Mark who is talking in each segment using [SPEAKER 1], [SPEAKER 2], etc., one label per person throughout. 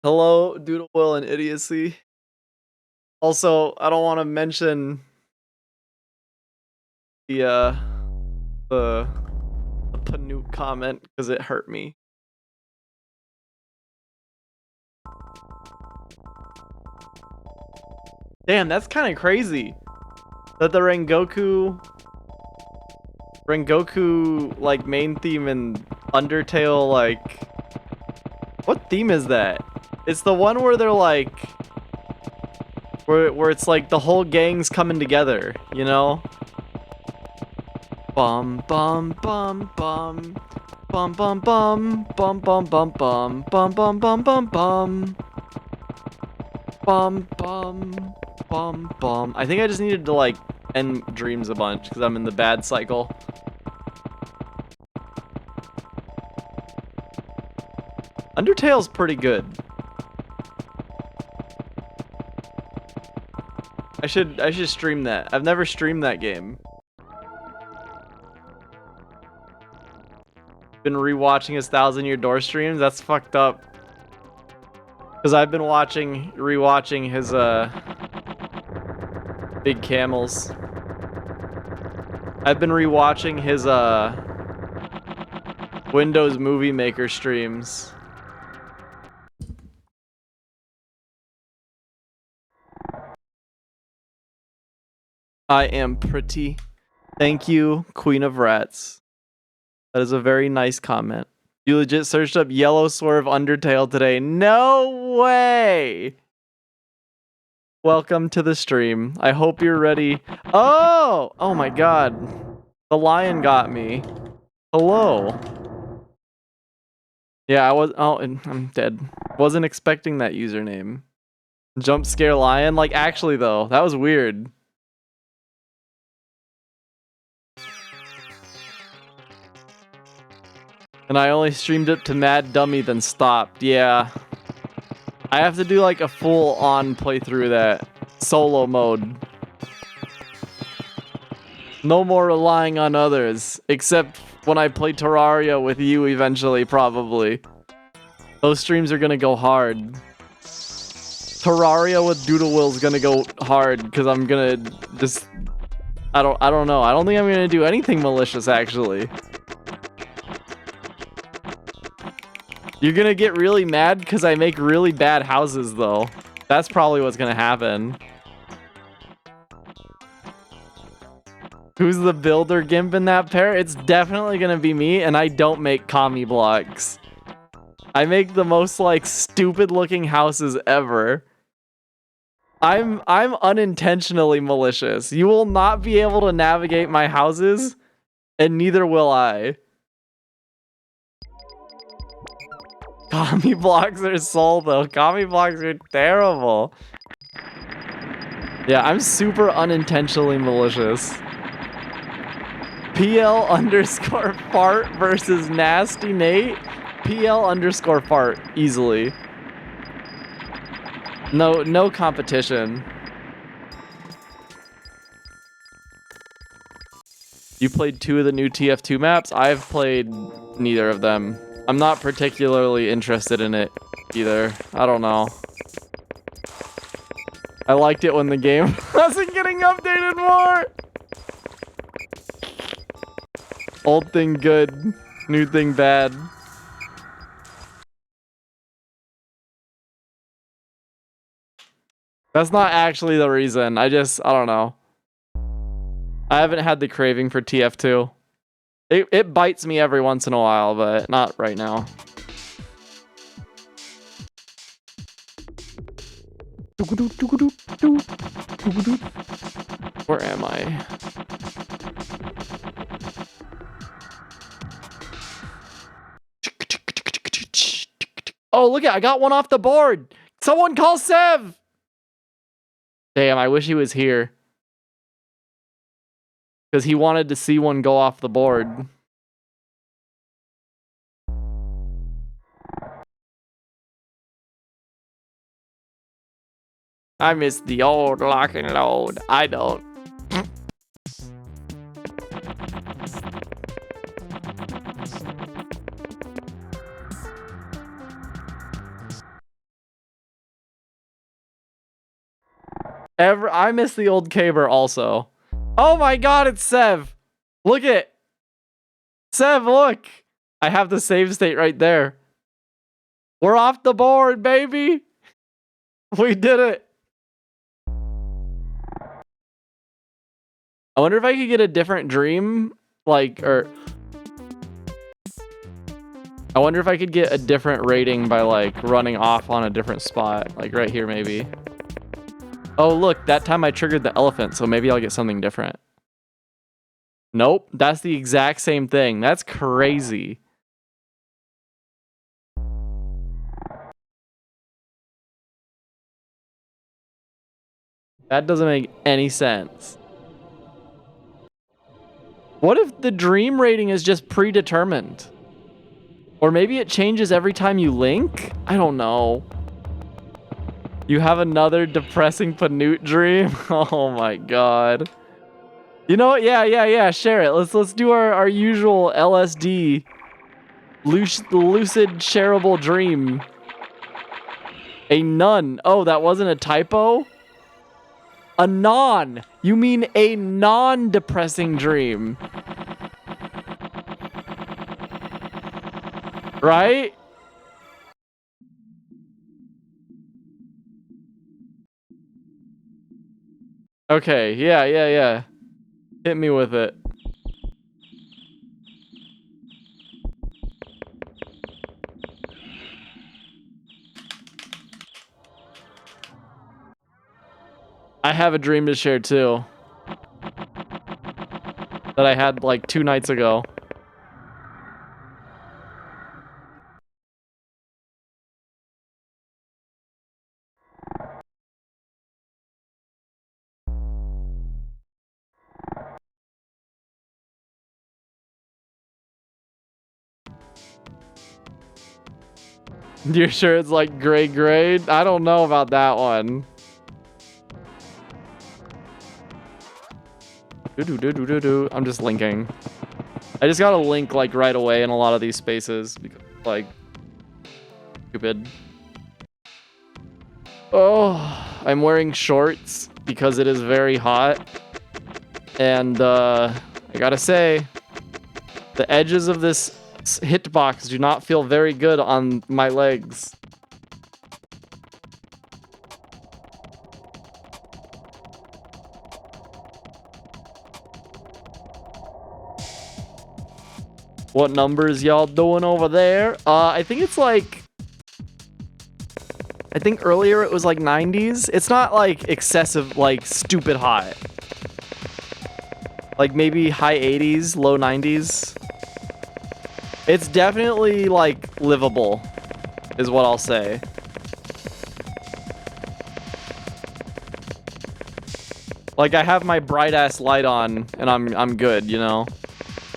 [SPEAKER 1] Hello, Doodle Will and Idiocy. Also, I don't want to mention the uh the the Panoot comment because it hurt me. Damn, that's kind of crazy that the Rengoku like main theme in Undertale, like, what theme is that? It's the one where they're like where it's like the whole gang's coming together, you know? Bum bum bum bum bum bum bum bum bum bum bum bum bum bum bum bum bum bum bum bum. I think I just needed to like end dreams a bunch because I'm in the bad cycle. Undertale's pretty good. I should stream that. I've never streamed that game. Been rewatching his 1000-Year Door streams. That's fucked up. Cause I've been rewatching his Big Camels. I've been rewatching his Windows Movie Maker streams. I am pretty. Thank you, Queen of Rats. That is a very nice comment. You legit searched up Yellow Swerve Undertale today. No way! Welcome to the stream. I hope you're ready. Oh! Oh my god. The lion got me. Hello. Yeah, I'm dead. Wasn't expecting that username. Jump scare lion? Like, actually though, that was weird. And I only streamed it to Mad Dummy, then stopped. Yeah. I have to do like a full-on playthrough of that. Solo mode. No more relying on others. Except when I play Terraria with you eventually, probably. Those streams are gonna go hard. Terraria with Doodle Will's gonna go hard, because I'm gonna just... I don't know. I don't think I'm gonna do anything malicious, actually. You're gonna get really mad because I make really bad houses, though. That's probably what's gonna happen. Who's the builder gimp in that pair? It's definitely gonna be me, and I don't make commie blocks. I make the most, like, stupid-looking houses ever. I'm unintentionally malicious. You will not be able to navigate my houses, and neither will I. Commie blocks are soul, though. Commie blocks are terrible. Yeah, I'm super unintentionally malicious. PL underscore fart versus Nasty Nate. PL underscore fart, easily. No competition. You played 2 of the new TF2 maps? I've played neither of them. I'm not particularly interested in it either. I don't know. I liked it when the game wasn't getting updated more. Old thing good, new thing bad. That's not actually the reason. I don't know. I haven't had the craving for TF2. It bites me every once in a while, but not right now. Where am I? Oh, look at, I got one off the board. Someone call Sev. Damn, I wish he was here. Because he wanted to see one go off the board. I miss the old lock and load. I don't. I miss the old Caber also. Oh my god, it's Sev. Look it. Sev, look. I have the save state right there. We're off the board, baby. We did it. I wonder if I could get a different dream, like, or I wonder if I could get a different rating by like running off on a different spot, like right here maybe. Oh look, that time I triggered the elephant, so maybe I'll get something different. Nope, that's the exact same thing. That's crazy. That doesn't make any sense. What if the dream rating is just predetermined? Or maybe it changes every time you link? I don't know. You have another depressing Panute dream? Oh my god. You know what? Yeah, share it. Let's do our usual LSD lucid shareable dream. A nun. Oh, that wasn't a typo? A non. You mean a non-depressing dream. Right? Okay, yeah. Hit me with it. I have a dream to share too. That I had like 2 nights ago. You're sure it's like gray? I don't know about that one. I'm just linking. I just gotta link like right away in a lot of these spaces because like stupid. Oh, I'm wearing shorts because it is very hot. And I gotta say, the edges of this hitbox do not feel very good on my legs. What numbers y'all doing over there? I think it's like... I think earlier it was like 90s. It's not like excessive, like stupid hot. Like maybe high 80s, low 90s. It's definitely like livable, is what I'll say. Like I have my bright ass light on and I'm good, you know?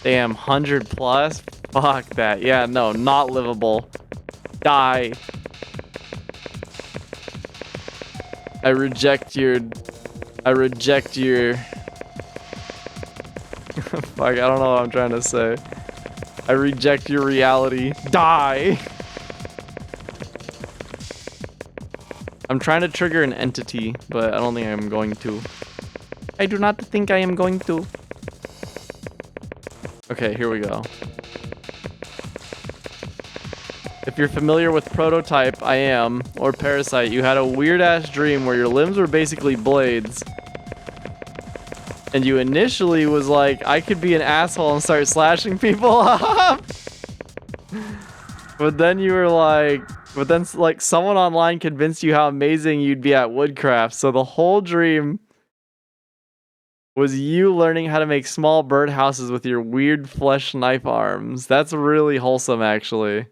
[SPEAKER 1] Damn, 100 plus? Fuck that. Yeah, no, not livable. Die. I reject your... Fuck, I don't know what I'm trying to say. I reject your reality. Die! I'm trying to trigger an entity, but I don't think I'm going to. I do not think I am going to. Okay, here we go. If you're familiar with Prototype, I am, or Parasite, you had a weird-ass dream where your limbs were basically blades. And you initially was like, I could be an asshole and start slashing people up. But then you were like, someone online convinced you how amazing you'd be at woodcraft. So the whole dream was you learning how to make small birdhouses with your weird flesh knife arms. That's really wholesome, actually.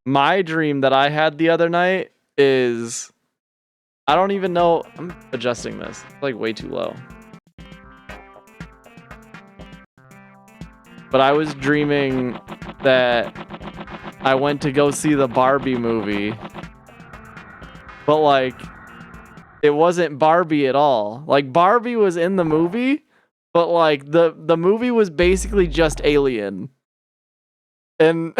[SPEAKER 1] My dream that I had the other night is... I don't even know... I'm adjusting this. It's like way too low. But I was dreaming that I went to go see the Barbie movie. But like, it wasn't Barbie at all. Like Barbie was in the movie, but like the movie was basically just Alien. And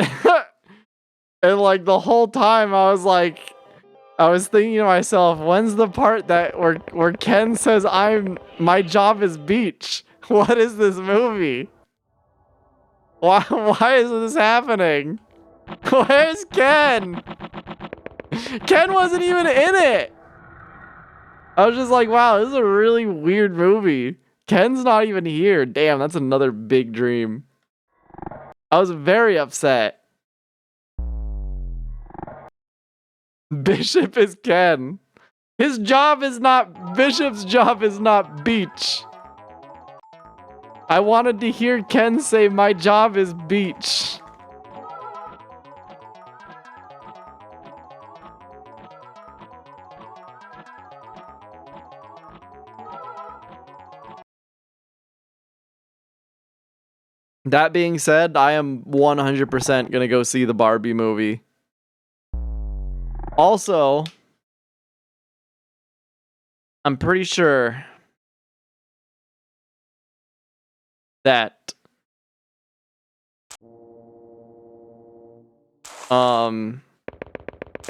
[SPEAKER 1] And like the whole time I was thinking to myself, when's the part that where Ken says my job is beach? What is this movie? Why is this happening? Where's Ken? Ken wasn't even in it. I was just like, wow, this is a really weird movie. Ken's not even here. Damn, that's another big dream. I was very upset. Bishop is Ken. Bishop's job is not beach. I wanted to hear Ken say, my job is beach. That being said, I am 100% gonna go see the Barbie movie. Also, I'm pretty sure that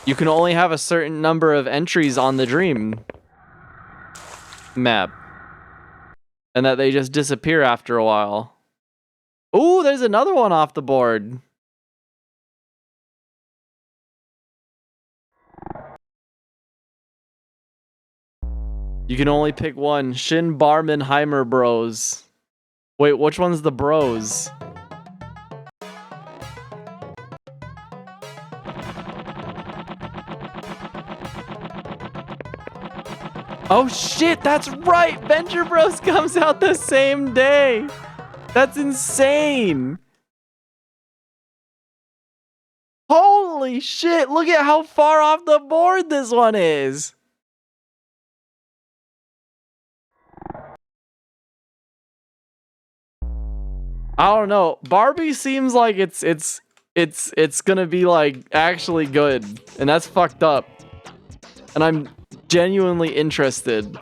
[SPEAKER 1] you can only have a certain number of entries on the dream map, and that they just disappear after a while. Ooh, there's another one off the board. You can only pick one. Shin Barmenheimer Bros. Wait, which one's the bros? Oh shit, that's right! Venture Bros comes out the same day! That's insane! Holy shit, look at how far off the board this one is! I don't know. Barbie seems like it's gonna be like actually good, and that's fucked up. And I'm genuinely interested.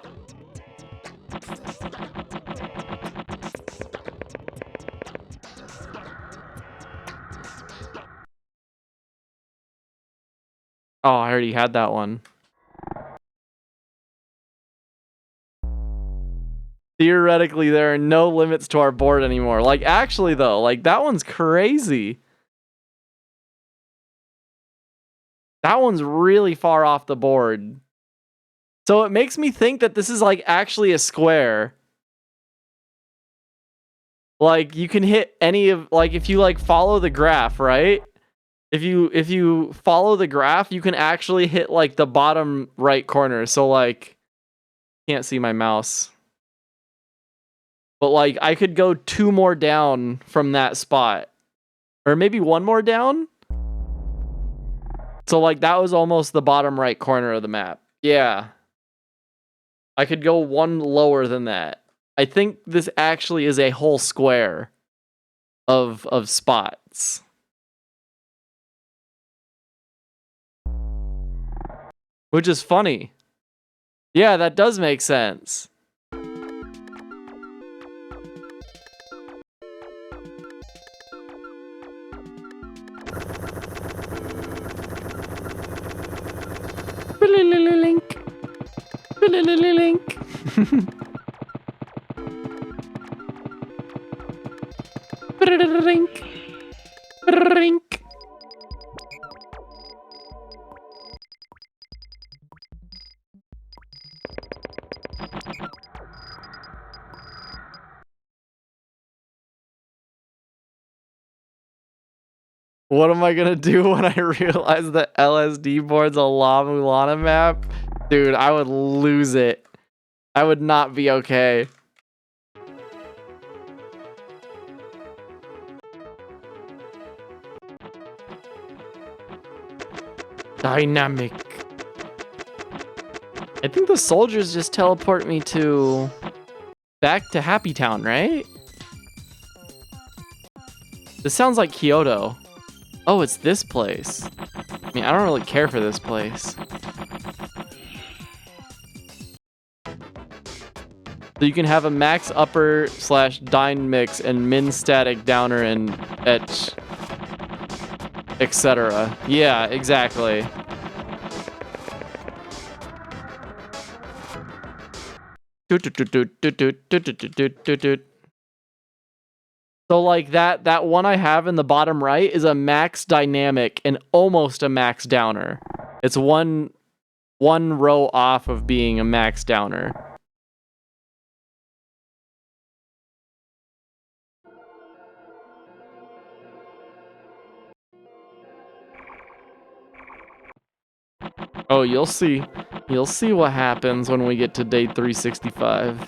[SPEAKER 1] Oh, I already had that one. Theoretically, there are no limits to our board anymore. Like, actually, though, like, that one's crazy. That one's really far off the board. So it makes me think that this is, like, actually a square. Like, you can hit any of, like, if you, like, follow the graph, right? If you follow the graph, you can actually hit, like, the bottom right corner. So, like, can't see my mouse. But, like, I could go 2 more down from that spot. Or maybe 1 more down? So, like, that was almost the bottom right corner of the map. Yeah. I could go 1 lower than that. I think this actually is a whole square of spots. Which is funny. Yeah, that does make sense. Link. Link. Rink. Rink. What am I gonna do when I realize that LSD board's a La Mulana map? Dude, I would lose it. I would not be okay. Dynamic. I think the soldiers just teleport me back to Happy Town, right? This sounds like Kyoto. Oh, it's this place. I mean, I don't really care for this place. So you can have a max upper / dyne mix and min static downer and etch etc. Yeah, exactly. So like that one I have in the bottom right is a max dynamic and almost a max downer. It's one row off of being a max downer. Oh, you'll see. You'll see what happens when we get to day 365.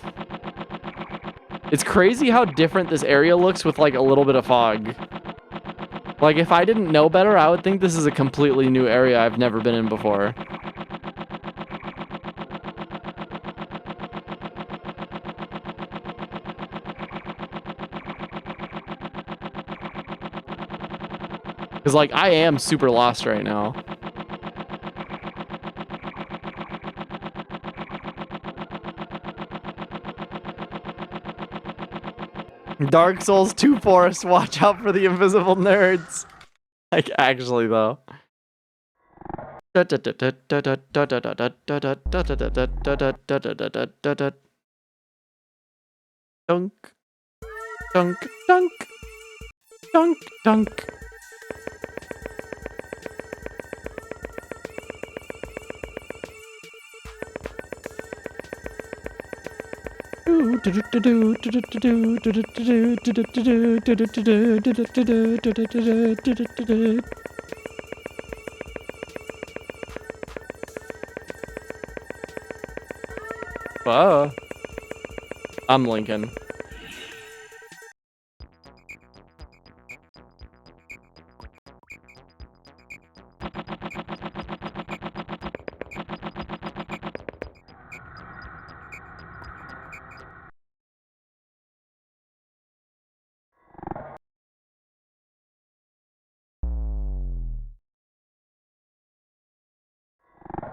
[SPEAKER 1] It's crazy how different this area looks with like a little bit of fog. Like if I didn't know better, I would think this is a completely new area I've never been in before. Because like I am super lost right now. Dark Souls 2 Forest, watch out for the invisible nerds. Like, actually, though. Dunk, dunk, dunk, dunk, dunk. I'm Lincoln.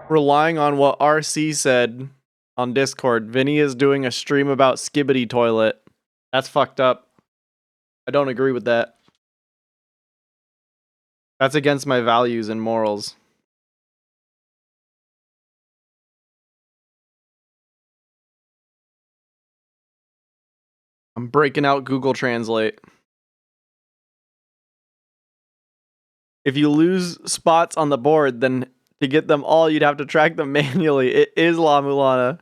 [SPEAKER 1] Relying on what RC said on Discord, Vinny is doing a stream about Skibbity Toilet. That's fucked up. I don't agree with that. That's against my values and morals. I'm breaking out Google Translate. If you lose spots on the board, then to get them all, you'd have to track them manually. It is La Mulana.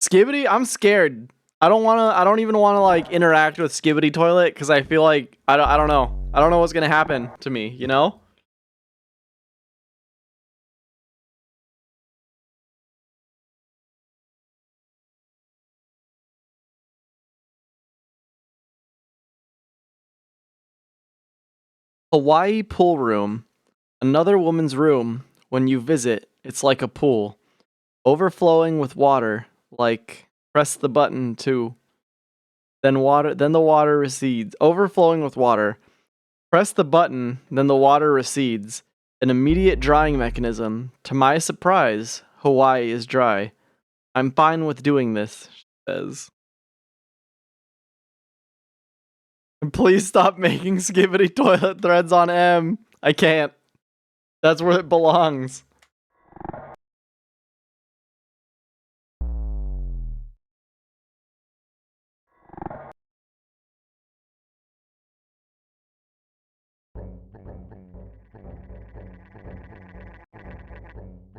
[SPEAKER 1] Skibbity, I'm scared. I don't even wanna like interact with Skibbity Toilet because I feel like I don't know. I don't know what's gonna happen to me, you know? Hawaii pool room. Another woman's room. When you visit, it's like a pool. Overflowing with water. Like press the button to. Then the water recedes. Overflowing with water. Press the button, then the water recedes. An immediate drying mechanism. To my surprise, Hawaii is dry. I'm fine with doing this, she says. Please stop making Skibbity Toilet threads on M. I can't. That's where it belongs.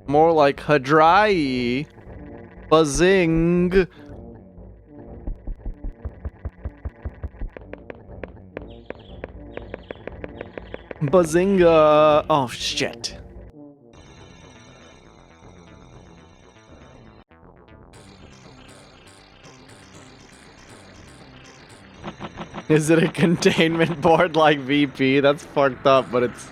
[SPEAKER 1] More like Hadrai. Buzzing. Bazinga. Oh, shit. Is it a containment board like VP? That's fucked up, but it's...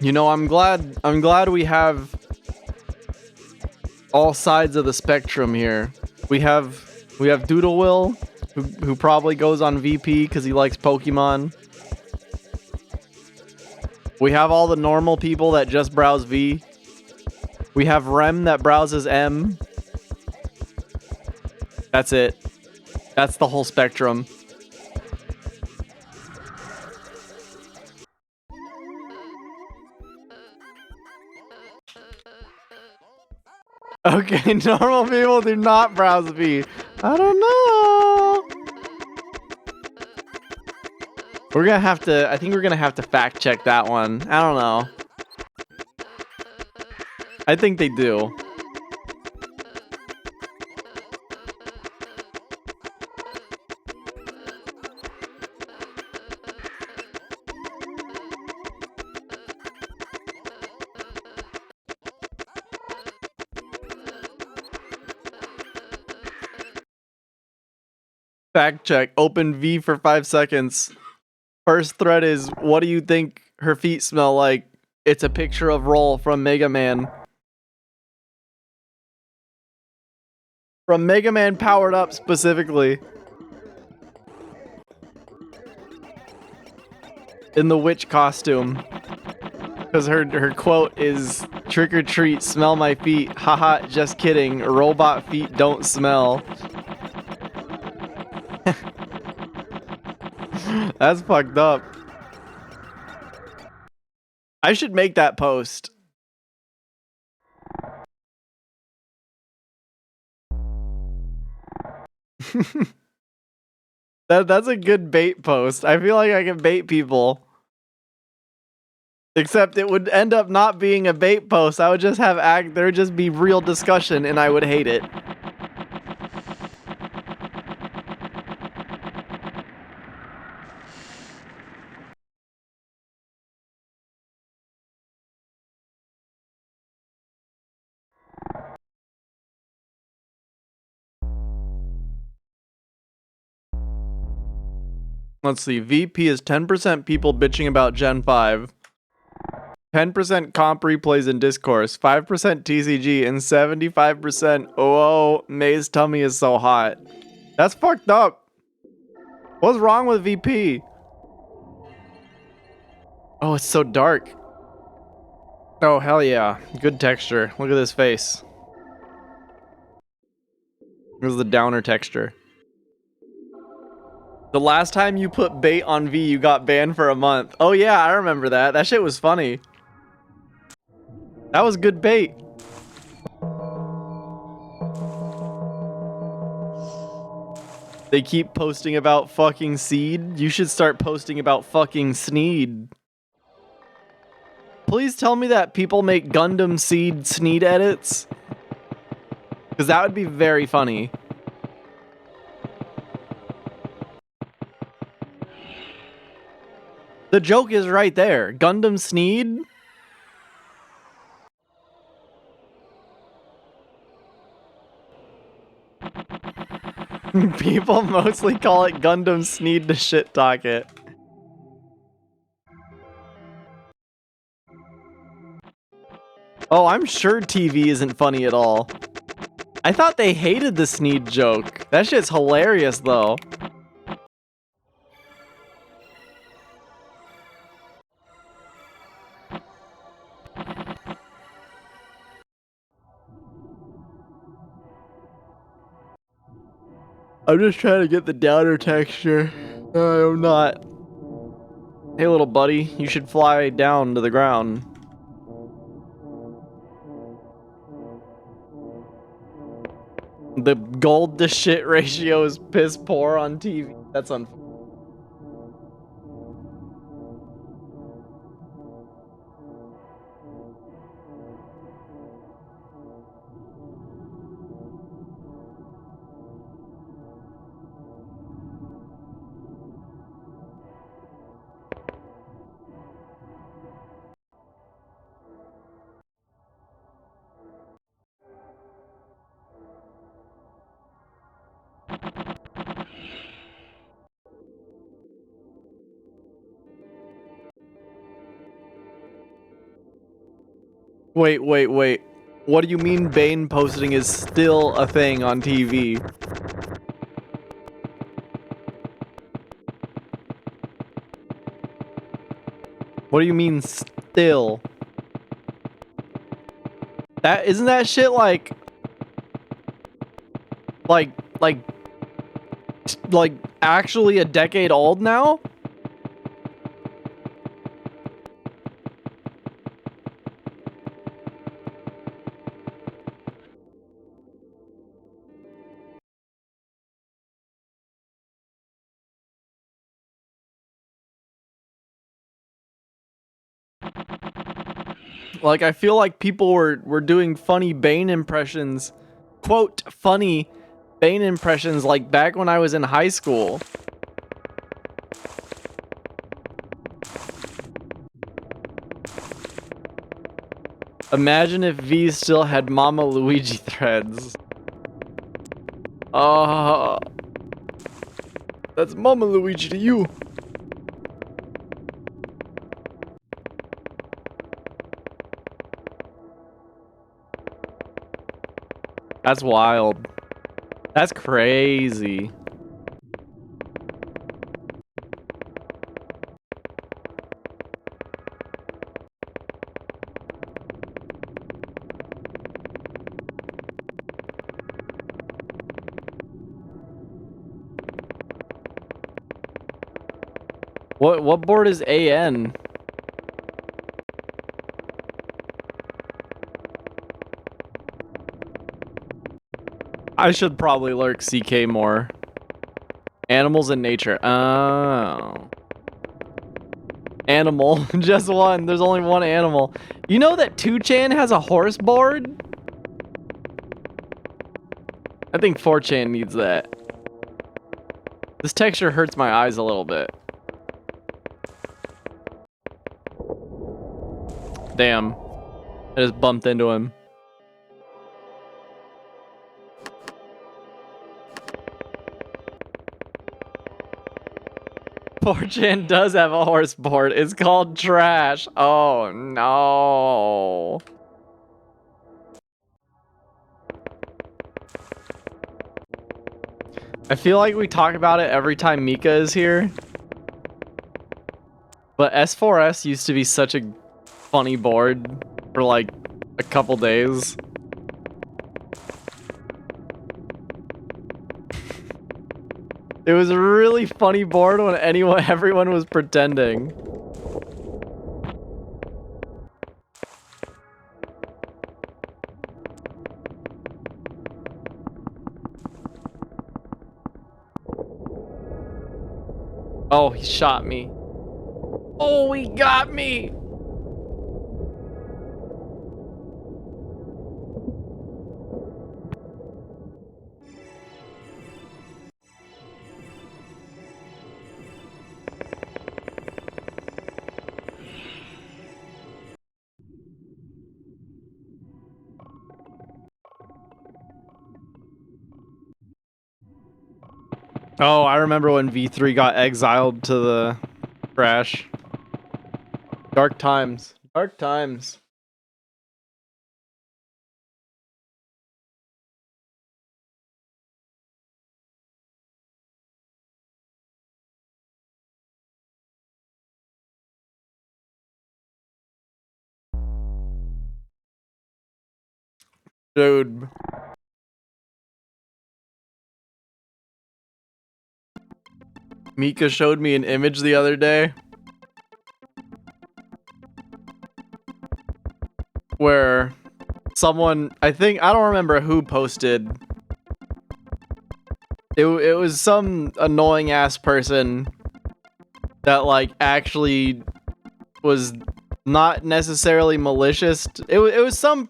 [SPEAKER 1] You know, I'm glad we have all sides of the spectrum here. We have We have Doodle Will, who probably goes on VP because he likes Pokemon. We have all the normal people that just browse V. We have Rem that browses M. That's it. That's the whole spectrum. Okay, normal people do not browse V. I don't know. We're gonna have to, I think we're gonna have to fact check that one. I don't know. I think they do. Fact check. Open V for 5 seconds. First thread is, what do you think her feet smell like? It's a picture of Roll from Mega Man. From Mega Man Powered Up specifically. In the witch costume. Because her quote is, trick or treat, smell my feet. Haha, just kidding. Robot feet don't smell. That's fucked up. I should make that post. That's a good bait post. I feel like I can bait people. Except it would end up not being a bait post. I would just have there would just be real discussion and I would hate it. Let's see. VP is 10% people bitching about Gen 5. 10% comp replays and discourse, 5% TCG, and 75% oh, May's tummy is so hot. That's fucked up. What's wrong with VP? Oh, it's so dark. Oh, hell yeah. Good texture. Look at this face. This is the downer texture. The last time you put bait on V, you got banned for a month. Oh yeah, I remember that. That shit was funny. That was good bait. They keep posting about fucking Seed. You should start posting about fucking Sneed. Please tell me that people make Gundam Seed Sneed edits. Because that would be very funny. The joke is right there. Gundam Sneed? People mostly call it Gundam Sneed to shit talk it. Oh, I'm sure TV isn't funny at all. I thought they hated the Sneed joke. That shit's hilarious though. I'm just trying to get the downer texture. No, I'm not. Hey little buddy, you should fly down to the ground. The gold to shit ratio is piss poor on TV. That's unfortunate. Wait. What do you mean Bane posting is still a thing on TV? What do you mean still? That isn't that shit like like actually a decade old now? Like, I feel like people were doing funny Bane impressions, quote, funny Bane impressions, like back when I was in high school. Imagine if V still had Mama Luigi threads. That's Mama Luigi to you. That's wild. That's crazy. What board is AN? I should probably lurk CK more. Animals in nature. Oh. Animal. Just one. There's only one animal. You know that 2chan has a horse board? I think 4chan needs that. This texture hurts my eyes a little bit. Damn. I just bumped into him. Chan does have a horse board. It's called trash. Oh no. I feel like we talk about it every time Mika is here. But S4S used to be such a funny board for like a couple days. It was a really funny board when everyone was pretending. Oh, he shot me. Oh, he got me. Oh, I remember when V3 got exiled to the trash. Dark times. Dark times. Dude. Mika showed me an image the other day where someone, I don't remember who posted. It was some annoying ass person that like actually was not necessarily malicious. It was some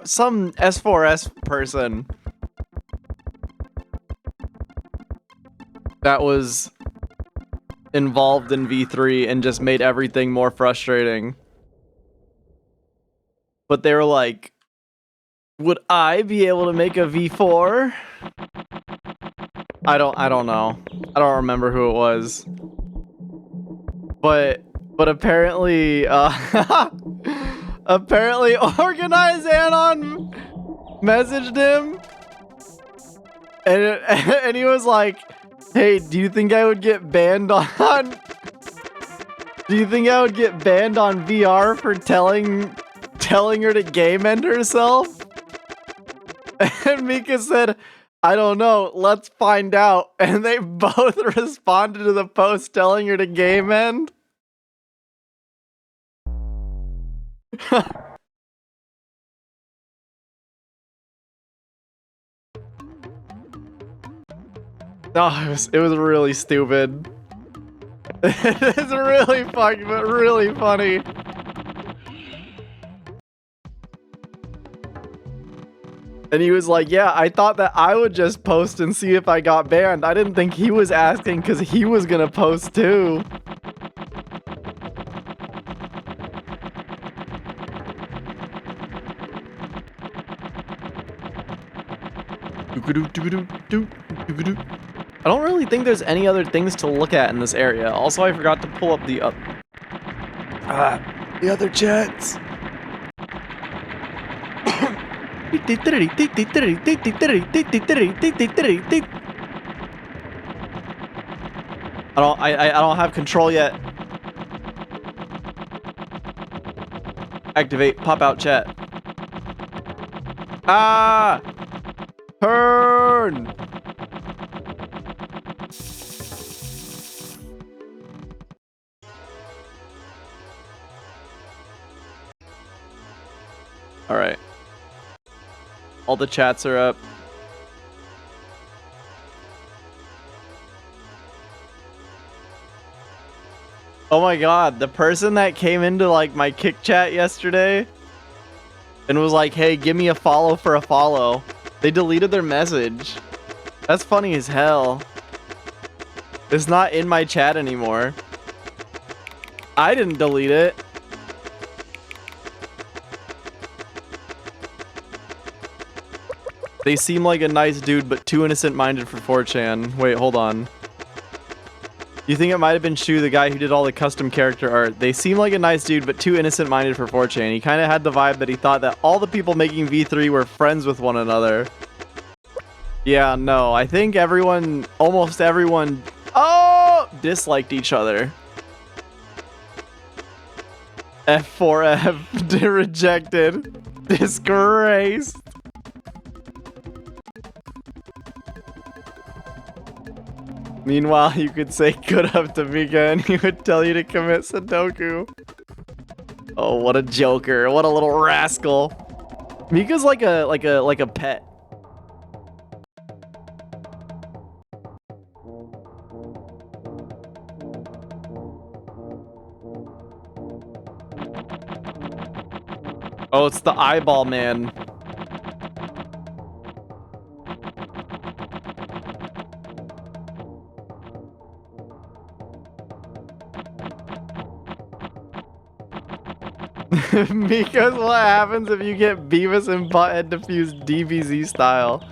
[SPEAKER 1] some S4S person that was involved in V3 and just made everything more frustrating. But they were like, would I be able to make a V4? I don't know. I don't remember who it was. But apparently apparently Organized Anon messaged him and he was like, hey, do you think I would get banned on Do you think I would get banned on VR for telling her to game end herself? And Mika said, I don't know, let's find out. And they both responded to the post telling her to game end. Oh, it was really stupid. It's really fucking, but really funny. And he was like, yeah, I thought that I would just post and see if I got banned. I didn't think he was asking because he was gonna post too. I don't really think there's any other things to look at in this area. Also, I forgot to pull up the other chats. I don't have control yet. Activate pop out chat. Ah! Turn! Alright. All the chats are up. Oh my god, the person that came into like my kick chat yesterday and was like, hey, give me a follow for a follow. They deleted their message. That's funny as hell. It's not in my chat anymore. I didn't delete it. They seem like a nice dude, but too innocent-minded for 4chan. Wait, hold on. You think it might have been Shu, the guy who did all the custom character art? They seem like a nice dude, but too innocent-minded for 4chan. He kind of had the vibe that he thought that all the people making V3 were friends with one another. Yeah, no, I think everyone, almost everyone, disliked each other. F4F, rejected, disgraced. Meanwhile, you could say good up to Mika and he would tell you to commit Sudoku. Oh, what a joker. What a little rascal. Mika's like a pet. Oh, it's the eyeball man. Because what happens if you get Beavis and Butthead defused DBZ style?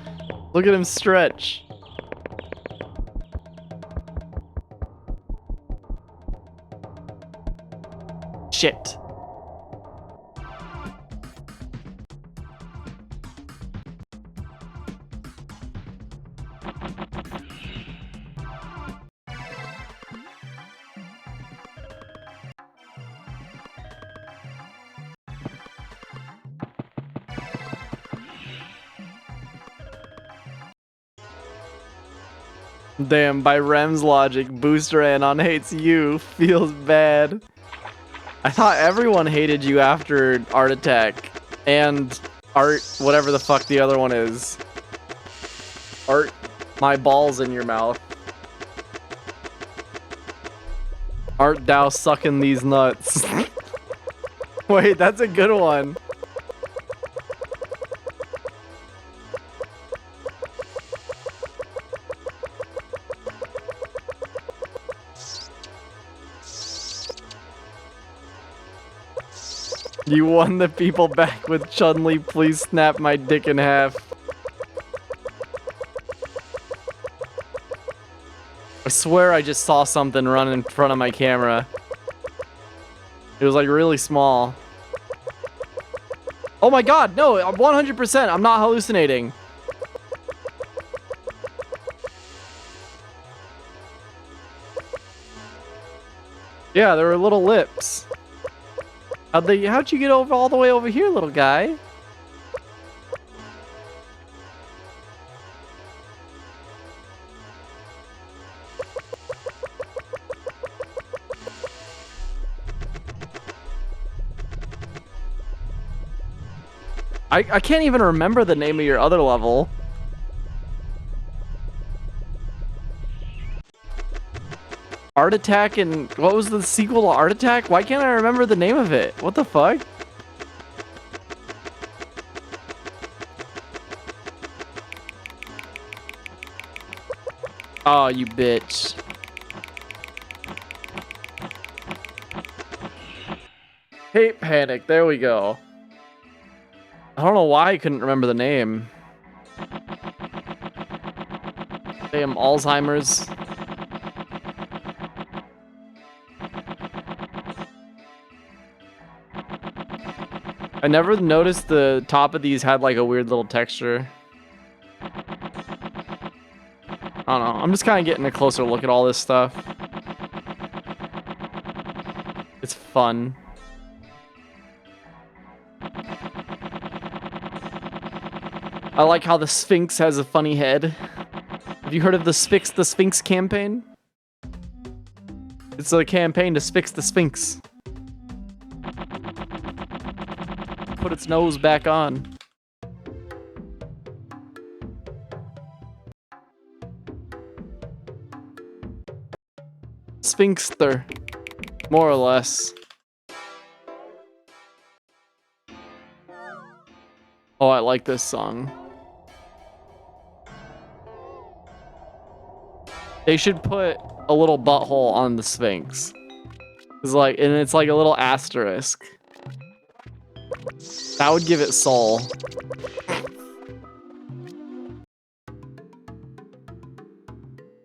[SPEAKER 1] Look at him stretch. Shit. Damn, by Rem's logic, Booster Anon hates you. Feels bad. I thought everyone hated you after Art Attack. And Art, whatever the fuck the other one is. Art, my balls in your mouth. Art thou sucking these nuts. Wait, that's a good one. You won the people back with Chun-Li, please snap my dick in half. I swear I just saw something run in front of my camera. It was like really small. Oh my god, no, 100%, I'm not hallucinating. Yeah, there were little lips. How'd you get over all the way over here, little guy? I can't even remember the name of your other level. Art Attack, and what was the sequel to Art Attack? Why can't I remember the name of it? What the fuck? Oh, you bitch. Hate Panic, there we go. I don't know why I couldn't remember the name. Damn Alzheimer's. I never noticed the top of these had like a weird little texture. I don't know. I'm just kind of getting a closer look at all this stuff. It's fun. I like how the Sphinx has a funny head. Have you heard of the Fix the Sphinx campaign? It's a campaign to fix the Sphinx. Put its nose back on. Sphinxster. More or less. Oh, I like this song. They should put a little butthole on the Sphinx. It's like, and it's like a little asterisk. That would give it soul.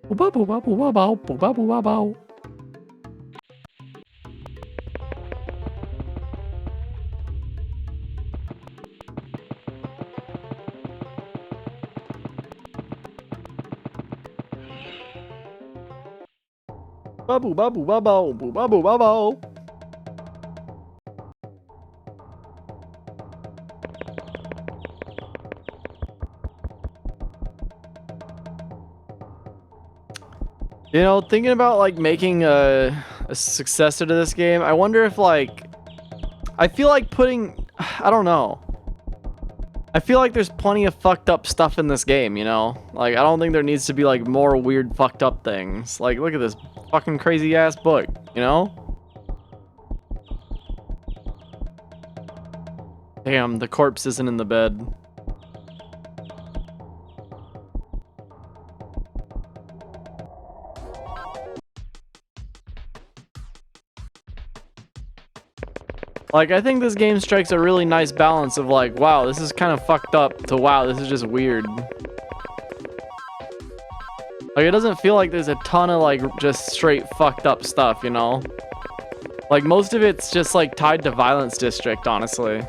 [SPEAKER 1] Bubble, bubble, bubble, bubble, bubble. You know, thinking about like making a successor to this game, I wonder if like, I feel like putting, I don't know. I feel like there's plenty of fucked up stuff in this game, you know? Like, I don't think there needs to be like more weird fucked up things. Like, look at this fucking crazy ass book, you know? Damn, the corpse isn't in the bed. Like, I think this game strikes a really nice balance of like, wow, this is kind of fucked up, to wow, this is just weird. Like, it doesn't feel like there's a ton of like just straight fucked up stuff, you know? Like, most of it's just like tied to Violence District, honestly.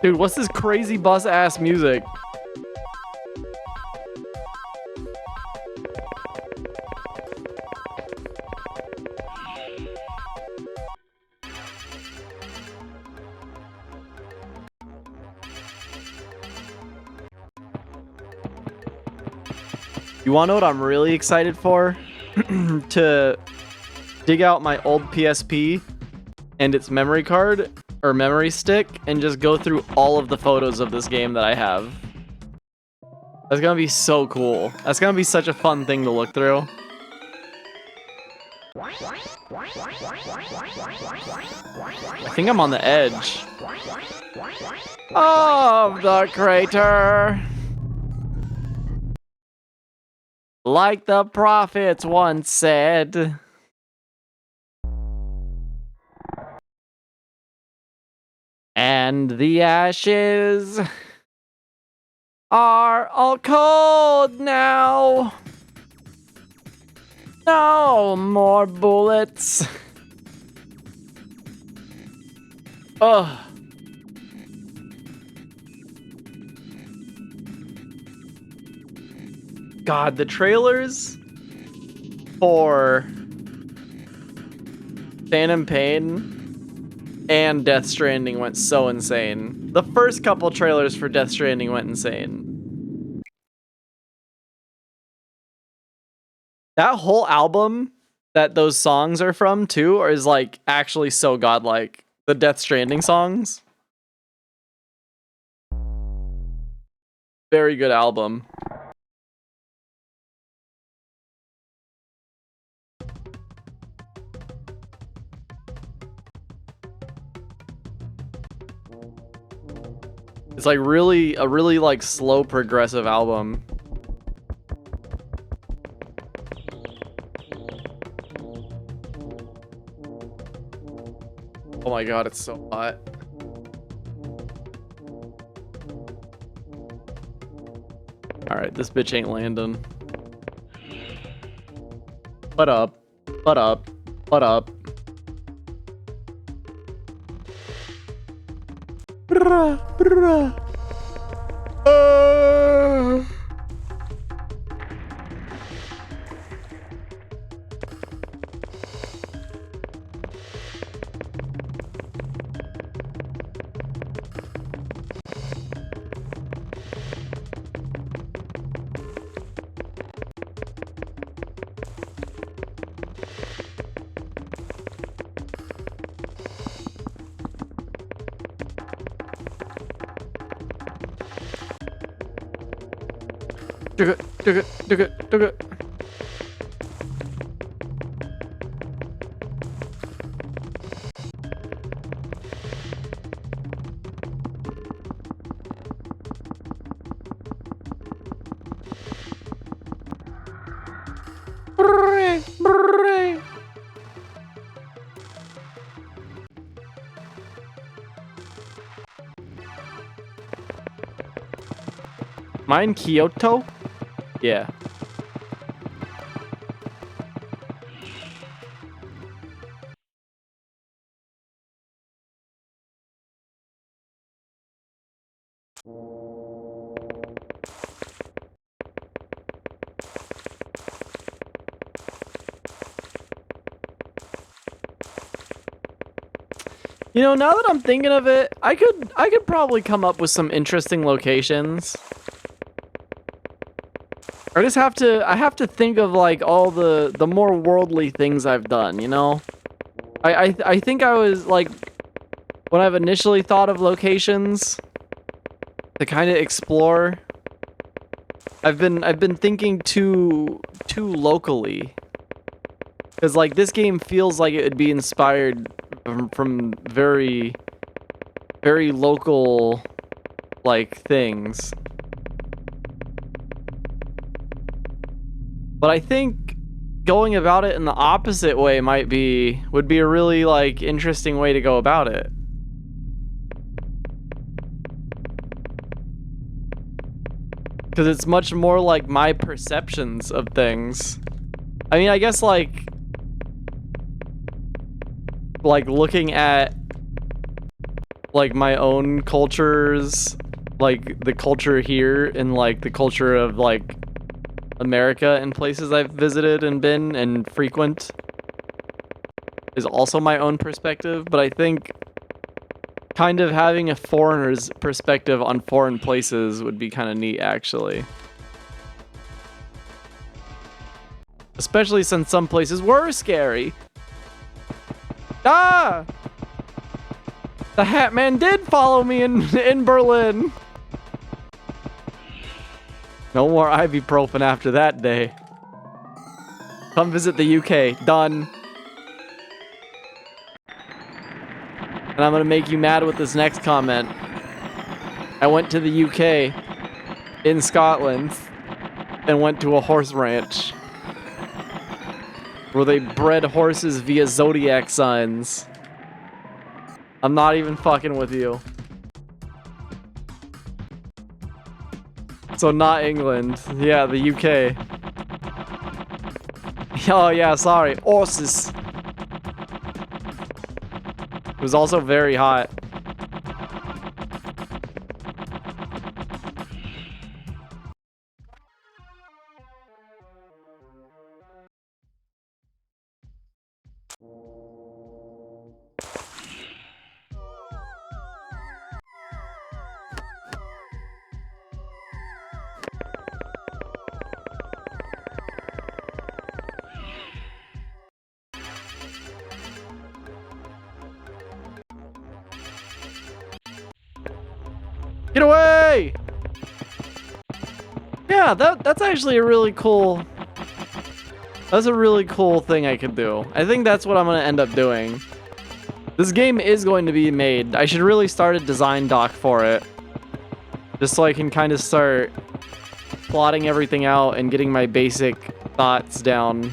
[SPEAKER 1] Dude, what's this crazy bus ass music? You wanna know what I'm really excited for? To dig out my old PSP and its memory card or memory stick and just go through all of the photos of this game that I have. That's gonna be so cool. That's gonna be such a fun thing to look through. I think I'm on the edge of the crater. Like the prophets once said. And the ashes are all cold now. No more bullets. Ugh. God, the trailers for Phantom Pain and Death Stranding went so insane. The first couple trailers for Death Stranding went insane. That whole album that those songs are from too is like actually so godlike. The Death Stranding songs. Very good album. It's like a really like slow progressive album. Oh my god, it's so hot. Alright, this bitch ain't landing. What up? What up? What up? Brrrah, brrrah. Mine Kyoto? Yeah. You know, now that I'm thinking of it, I could probably come up with some interesting locations. I have to think of like all the more worldly things I've done, you know? I think I was like, when I've initially thought of locations to kind of explore, I've been thinking too locally. Cuz like this game feels like it would be inspired from very local like things. But I think going about it in the opposite way would be a really like interesting way to go about it. Cuz it's much more like my perceptions of things. I mean, I guess like looking at like my own cultures, like the culture here and like the culture of like America and places I've visited and been and frequent is also my own perspective, but I think kind of having a foreigner's perspective on foreign places would be kind of neat, actually. Especially since some places were scary. Ah! The Hat Man did follow me in Berlin. No more ibuprofen after that day. Come visit the UK. Done. And I'm gonna make you mad with this next comment. I went to the UK in Scotland and went to a horse ranch where they bred horses via zodiac signs. I'm not even fucking with you. So not England. Yeah, the UK. Oh yeah, sorry. Horses. It was also very hot. Get away! Yeah, that's actually a really cool... That's a really cool thing I could do. I think that's what I'm gonna end up doing. This game is going to be made. I should really start a design doc for it. Just so I can kind of start plotting everything out and getting my basic thoughts down.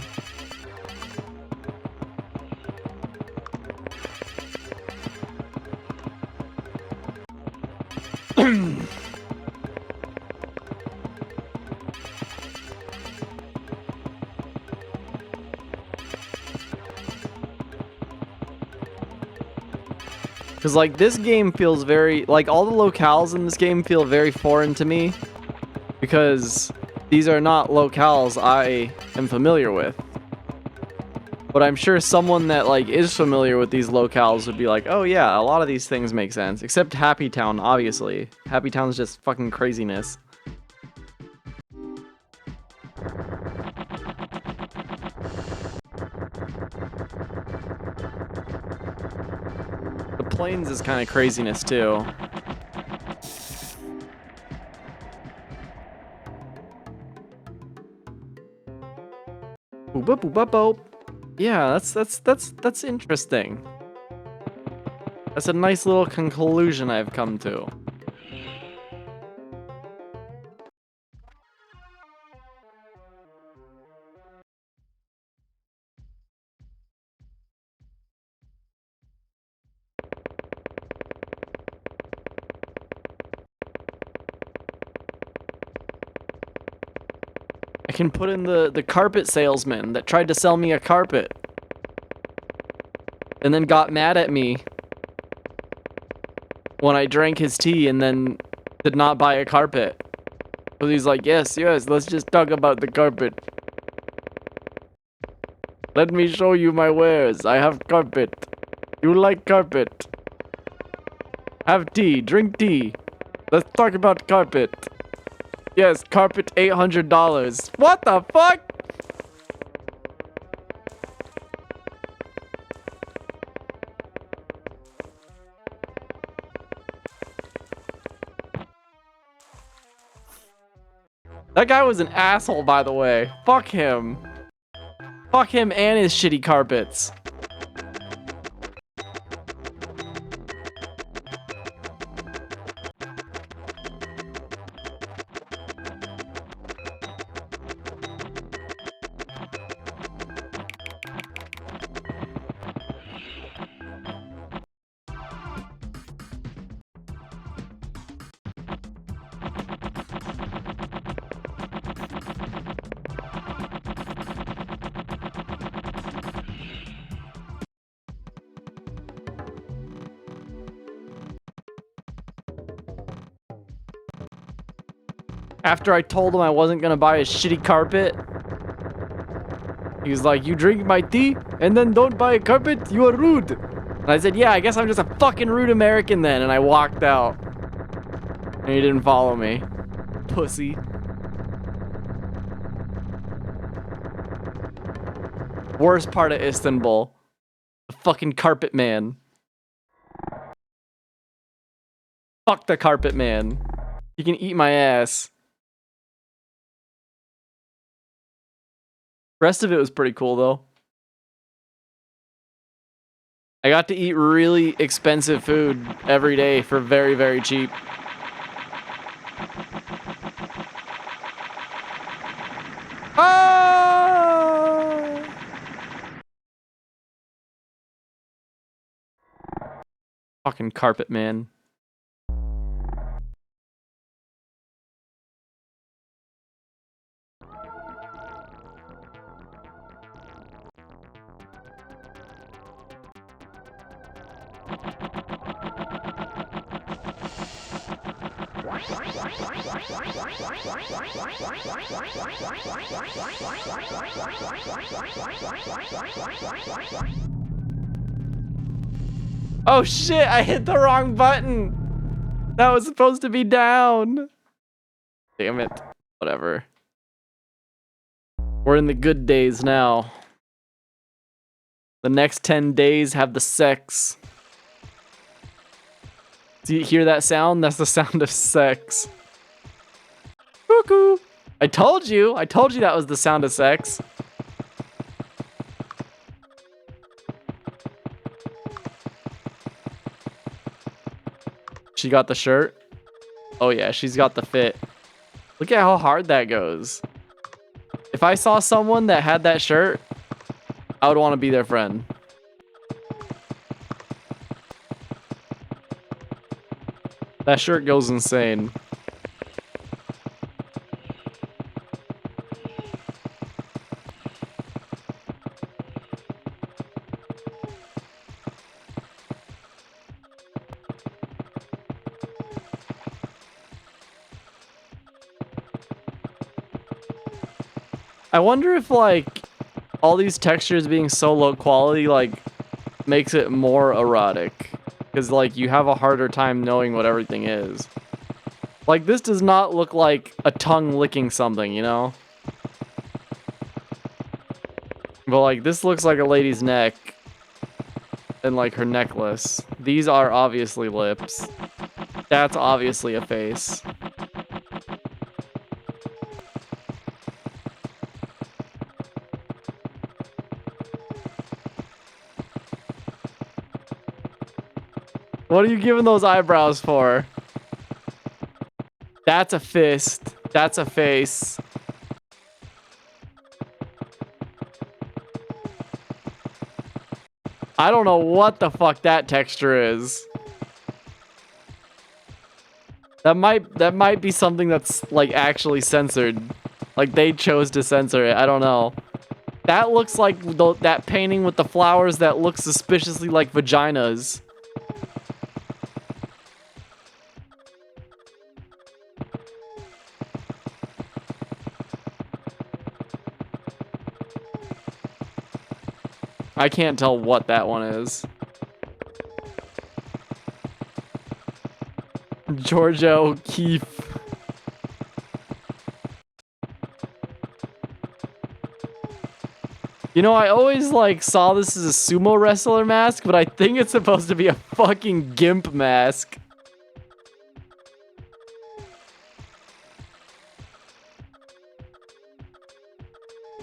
[SPEAKER 1] Because, like, this game feels very... Like, all the locales in this game feel very foreign to me. Because these are not locales I am familiar with. But I'm sure someone that, like, is familiar with these locales would be like, oh yeah, a lot of these things make sense. Except Happy Town, obviously. Happy Town's just fucking craziness. The Plains is kind of craziness, too. Boop, boop, boop, boop, boop. Yeah, that's interesting. That's a nice little conclusion I've come to. I can put in the carpet salesman that tried to sell me a carpet. And then got mad at me when I drank his tea and then did not buy a carpet. So he's like, yes, let's just talk about the carpet. Let me show you my wares. I have carpet. You like carpet. Have tea, drink tea. Let's talk about carpet. Yes, carpet $800. What the fuck? That guy was an asshole, by the way. Fuck him. Fuck him and his shitty carpets. After I told him I wasn't gonna buy a shitty carpet, he was like, you drink my tea and then don't buy a carpet? You are rude. And I said, yeah, I guess I'm just a fucking rude American then. And I walked out. And he didn't follow me. Pussy. Worst part of Istanbul. The fucking carpet man. Fuck the carpet man. He can eat my ass. Rest of it was pretty cool, though. I got to eat really expensive food every day for very, very cheap. Ah! Fucking carpet man. Oh shit, I hit the wrong button. That was supposed to be down. Damn it. Whatever. We're in the good days now. The next 10 days have the sex. Do you hear that sound? That's the sound of sex. Cuckoo. I told you that was the sound of sex. She got the shirt. Oh yeah, she's got the fit. Look at how hard that goes. If I saw someone that had that shirt, I would want to be their friend. That shirt goes insane. I wonder if, like, all these textures being so low quality, like, makes it more erotic. Because, like, you have a harder time knowing what everything is. Like, this does not look like a tongue licking something, you know? But, like, this looks like a lady's neck. And, like, her necklace. These are obviously lips. That's obviously a face. What are you giving those eyebrows for? That's a fist. That's a face. I don't know what the fuck that texture is. That might be something that's, like, actually censored. Like, they chose to censor it. I don't know. That looks like that painting with the flowers that looks suspiciously like vaginas. I can't tell what that one is. Georgia O'Keeffe. You know, I always, like, saw this as a sumo wrestler mask, but I think it's supposed to be a fucking gimp mask.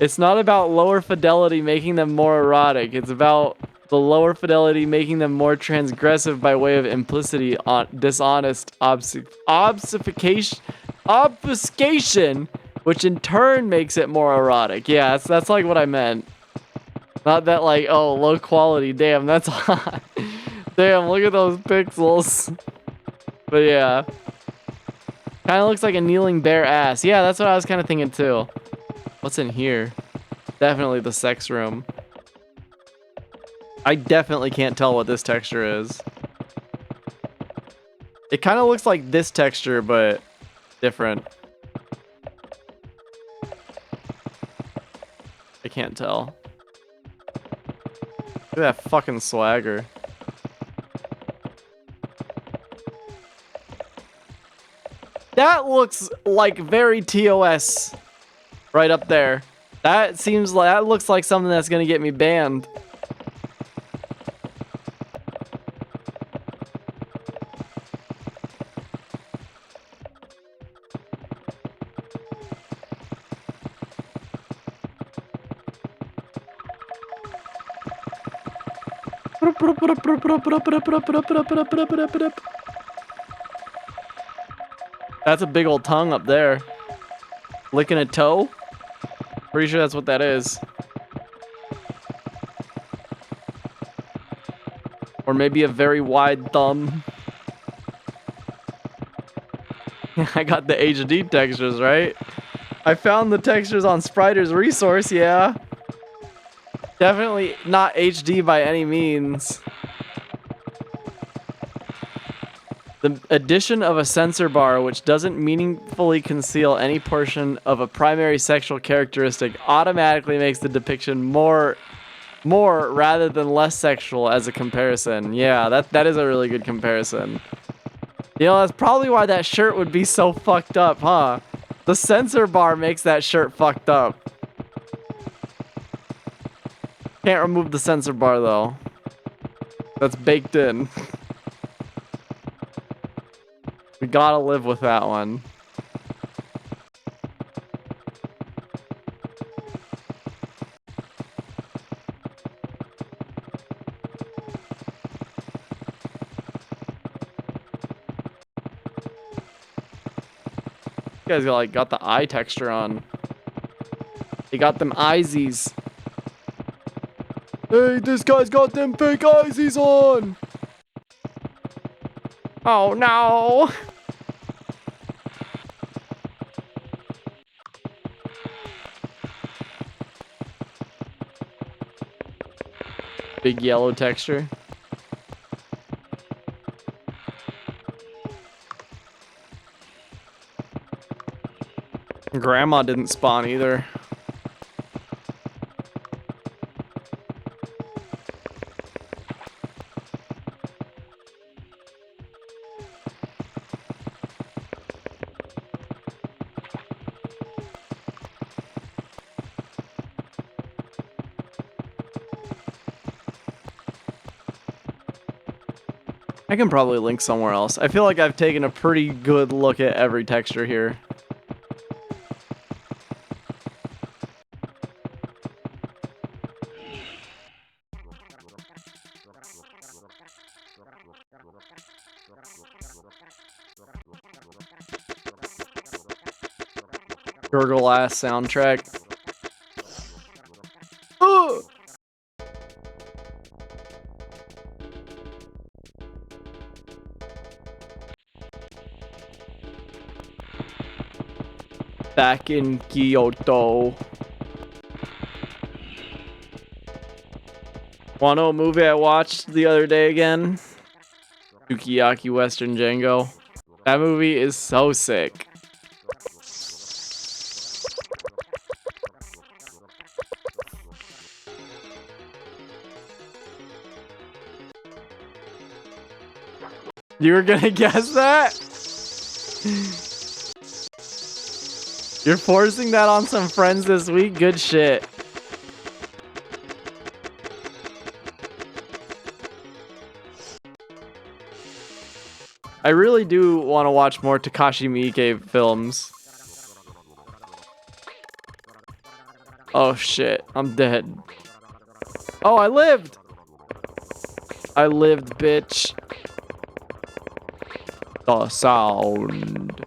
[SPEAKER 1] It's not about lower fidelity making them more erotic. It's about the lower fidelity making them more transgressive by way of implicity, dishonest obfuscation, which in turn makes it more erotic. Yeah, that's like what I meant. Not that, like, oh, low quality. Damn, that's hot. Damn, look at those pixels. But yeah. Kind of looks like a kneeling bare ass. Yeah, that's what I was kind of thinking too. What's in here? Definitely the sex room. I definitely can't tell what this texture is. It kind of looks like this texture, but different. I can't tell. Look at that fucking swagger. That looks like very TOS. Right up there. That looks like something that's gonna get me banned. That's a big old tongue up there. Licking a toe? Pretty sure that's what that is. Or maybe a very wide thumb. I got the HD textures, right? I found the textures on Spriter's resource, yeah. Definitely not HD by any means. The addition of a censor bar which doesn't meaningfully conceal any portion of a primary sexual characteristic automatically makes the depiction more rather than less sexual as a comparison. Yeah, that is a really good comparison. You know, that's probably why that shirt would be so fucked up, huh? The censor bar makes that shirt fucked up. Can't remove the censor bar though. That's baked in. gotta live with that one. You guys got the eye texture on. They got them eyesies. Hey, this guy's got them fake eyesies on. Oh no. Big yellow texture. Grandma didn't spawn either. I can probably link somewhere else. I feel like I've taken a pretty good look at every texture here. Gurgle ass soundtrack. Ugh! Back in Kyoto. Want to know a movie I watched the other day again? Sukiyaki Western Django. That movie is so sick. You were gonna guess that? You're forcing that on some friends this week? Good shit. I really do want to watch more Takashi Miike films. Oh shit, I'm dead. Oh, I lived! I lived, bitch. The sound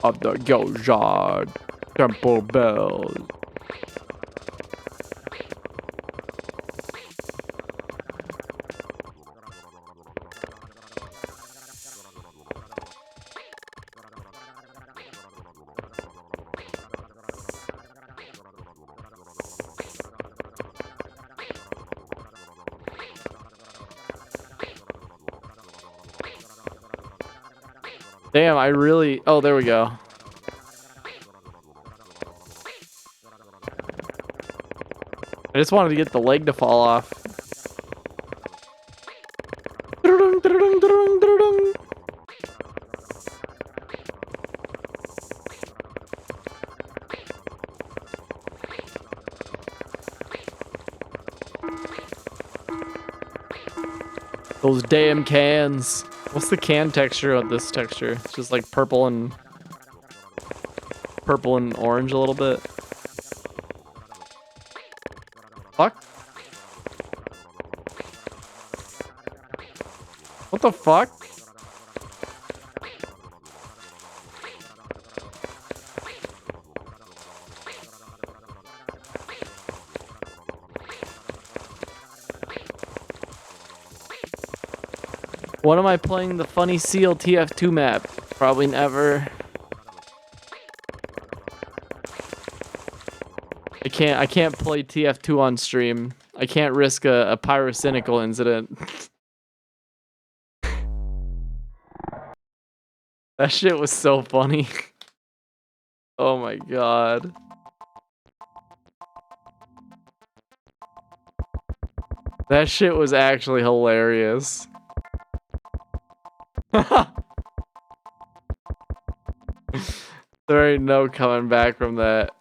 [SPEAKER 1] of the Gyoja temple bells. Damn, I really... Oh, there we go. I just wanted to get the leg to fall off. Those damn cans. What's the can texture of this texture? It's just like purple and orange a little bit. Fuck. What the fuck? When am I playing the Funny Seal TF2 map? Probably never. I can't play TF2 on stream. I can't risk a pyrocynical incident. That shit was so funny. Oh my god. That shit was actually hilarious. There ain't no coming back from that.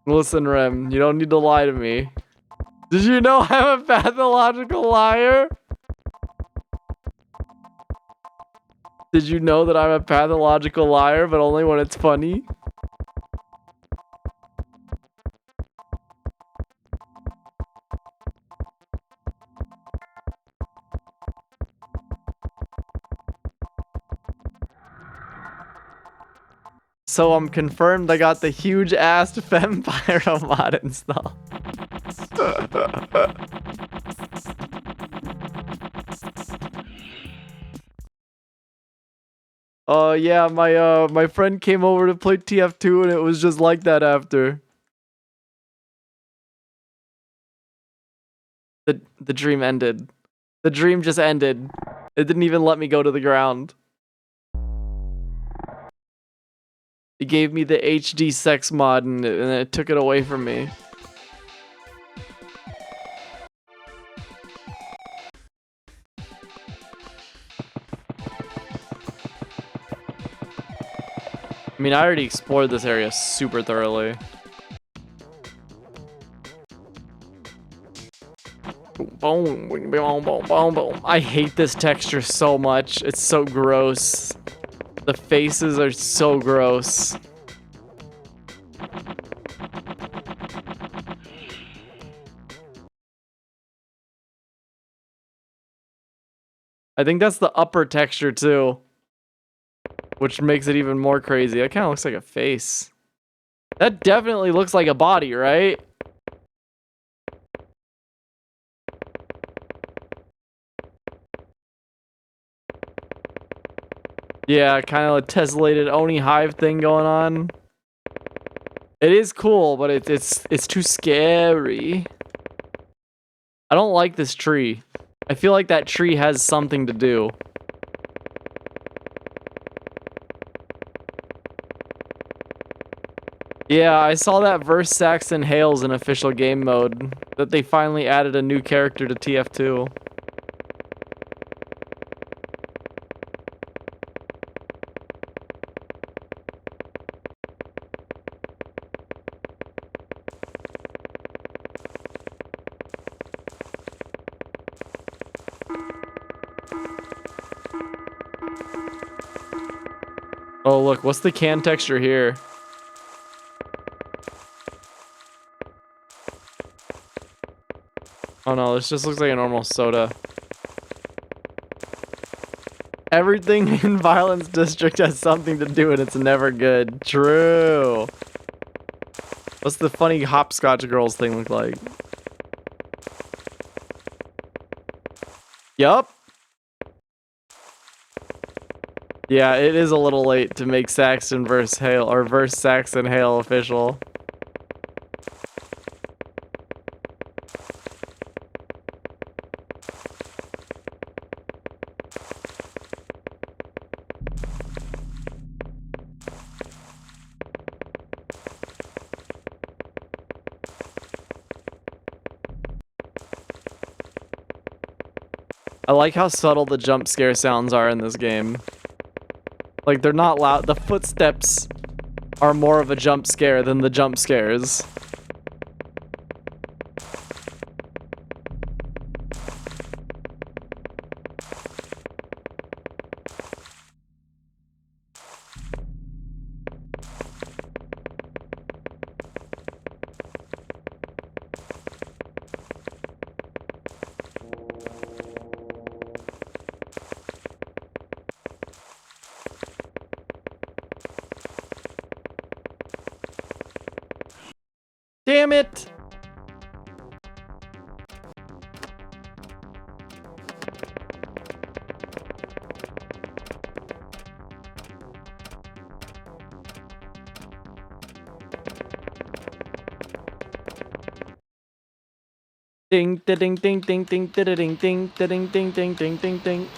[SPEAKER 1] Listen, Rem, you don't need to lie to me. Did you know I'm a pathological liar? Did you know that I'm a pathological liar, but only when it's funny? So I'm confirmed I got the huge-ass Vampiro mod installed. Yeah, my friend came over to play TF2 and it was just like that after. The dream ended. The dream just ended. It didn't even let me go to the ground. It gave me the HD sex mod and it took it away from me. I mean, I already explored this area super thoroughly. Boom, boom, boom, boom, boom. I hate this texture so much. It's so gross. The faces are so gross. I think that's the upper texture too, which makes it even more crazy. That kind of looks like a face. That definitely looks like a body, right? Yeah, kind of a tessellated Oni hive thing going on. It is cool, but it's too scary. I don't like this tree. I feel like that tree has something to do. Yeah, I saw that Verse Saxon Hales in official game mode, that they finally added a new character to TF2. Oh look, what's the can texture here? Oh no, this just looks like a normal soda. Everything in Violence District has something to do and it's never good. True. What's the funny hopscotch girls thing look like? Yup. Yeah, it is a little late to make Saxon versus Hale or verse Saxon Hale official. I like how subtle the jump scare sounds are in this game. Like, they're not loud. The footsteps are more of a jump scare than the jump scares. Damn it! Ding, da ding, ding, ding, ding, da ding, ding, da ding, ding, ding, ding, ding, ding.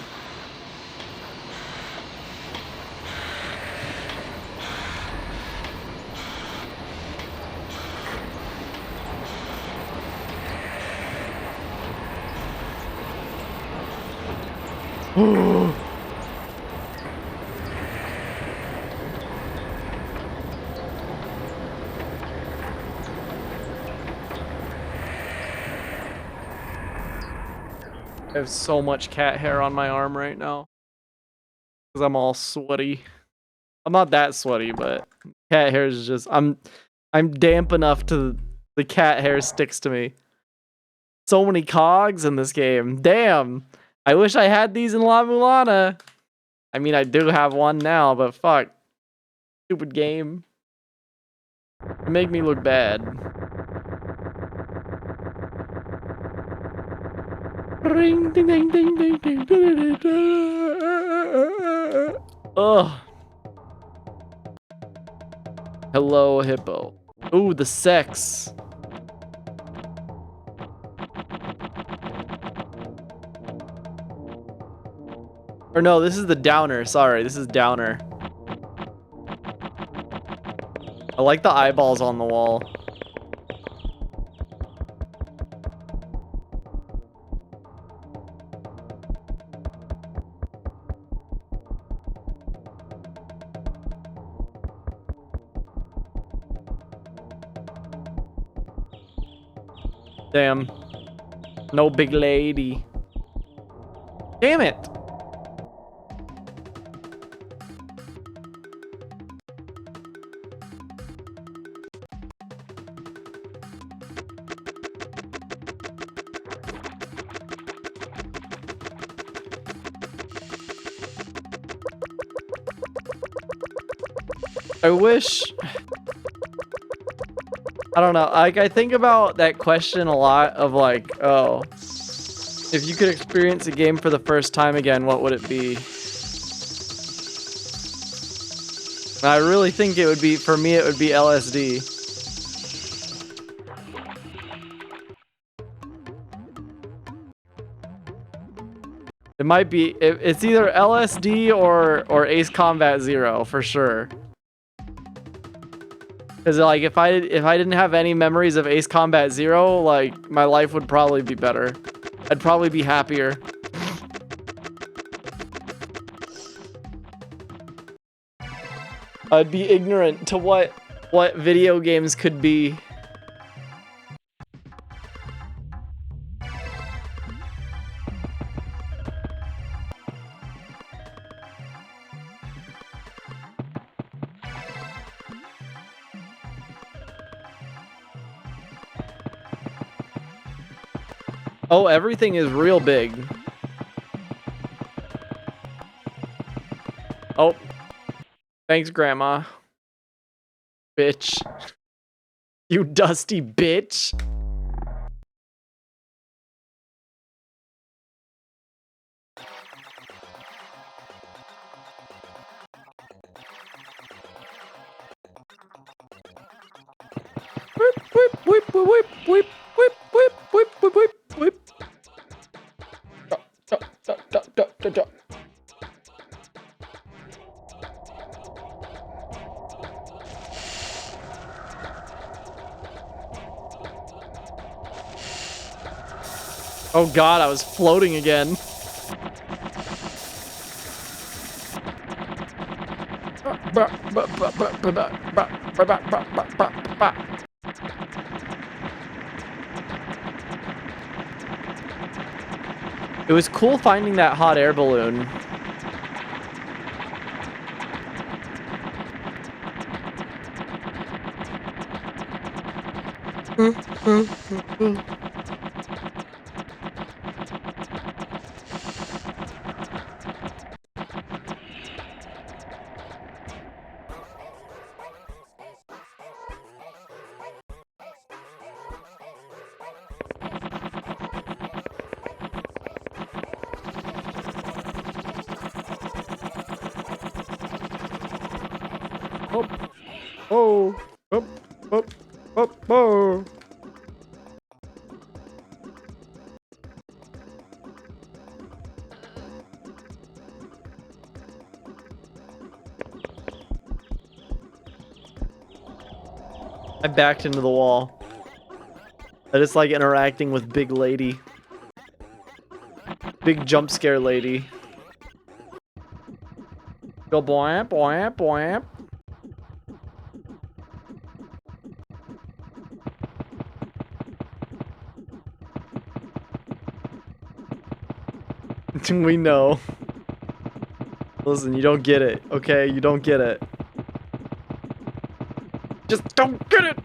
[SPEAKER 1] I have so much cat hair on my arm right now. Because I'm all sweaty. I'm not that sweaty, but cat hair is just... I'm damp enough to... The cat hair sticks to me. So many cogs in this game. Damn. I wish I had these in La Mulana. I mean, I do have one now, but fuck. Stupid game. You make me look bad. Ring, ding, ding, ding, ding, ding, ding, ding. Ugh. Hello, hippo. Ooh, the sex. Or no, this is the downer. Sorry, this is downer. I like the eyeballs on the wall. Damn. No big lady. Damn it. I wish... I don't know, like, I think about that question a lot of like, oh, if you could experience a game for the first time again, what would it be? And I really think it would be, for me, it would be LSD. It might be, it's either LSD or Ace Combat Zero, for sure. Cause like if I didn't have any memories of Ace Combat Zero, like my life would probably be better. I'd probably be happier. I'd be ignorant to what video games could be. Oh, everything is real big. Oh. Thanks, Grandma. Bitch. You dusty bitch. Whip, whip, whip, whip, whip, whip, whip, whip, whip, whip, whip. Oh god, I was floating again. It was cool finding that hot air balloon. Oh. I backed into the wall. I just like interacting with big lady. Big jump scare lady. Go boing, boing, boing. We know. Listen, you don't get it, okay? You don't get it. Just don't get it!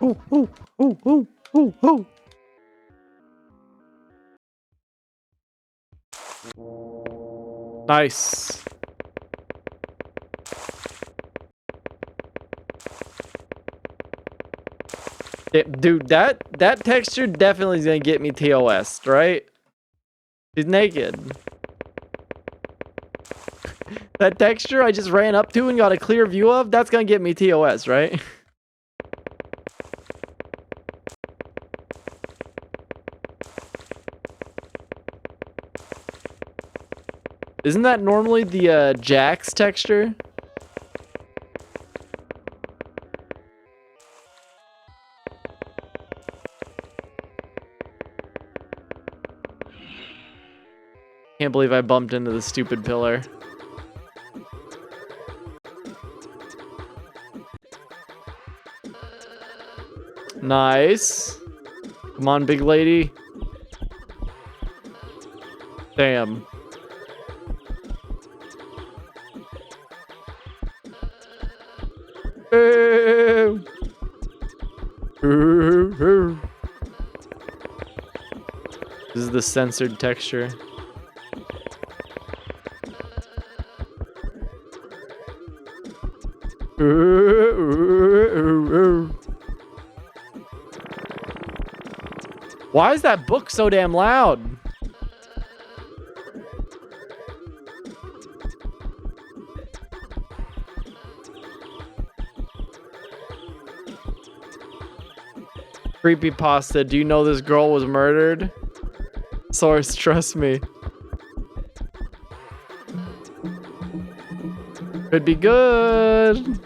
[SPEAKER 1] Ooh, ooh, ooh, ooh, ooh, ooh. Nice. Dude, that texture definitely is gonna get me TOS, right? He's naked. That texture I just ran up to and got a clear view of, that's gonna get me TOS, right? Isn't that normally the Jax texture? Can't believe I bumped into the stupid pillar. Nice. Come on, big lady. Damn. This is the censored texture. Why is that book so damn loud? Creepypasta, do you know this girl was murdered? Source, trust me. Could be good.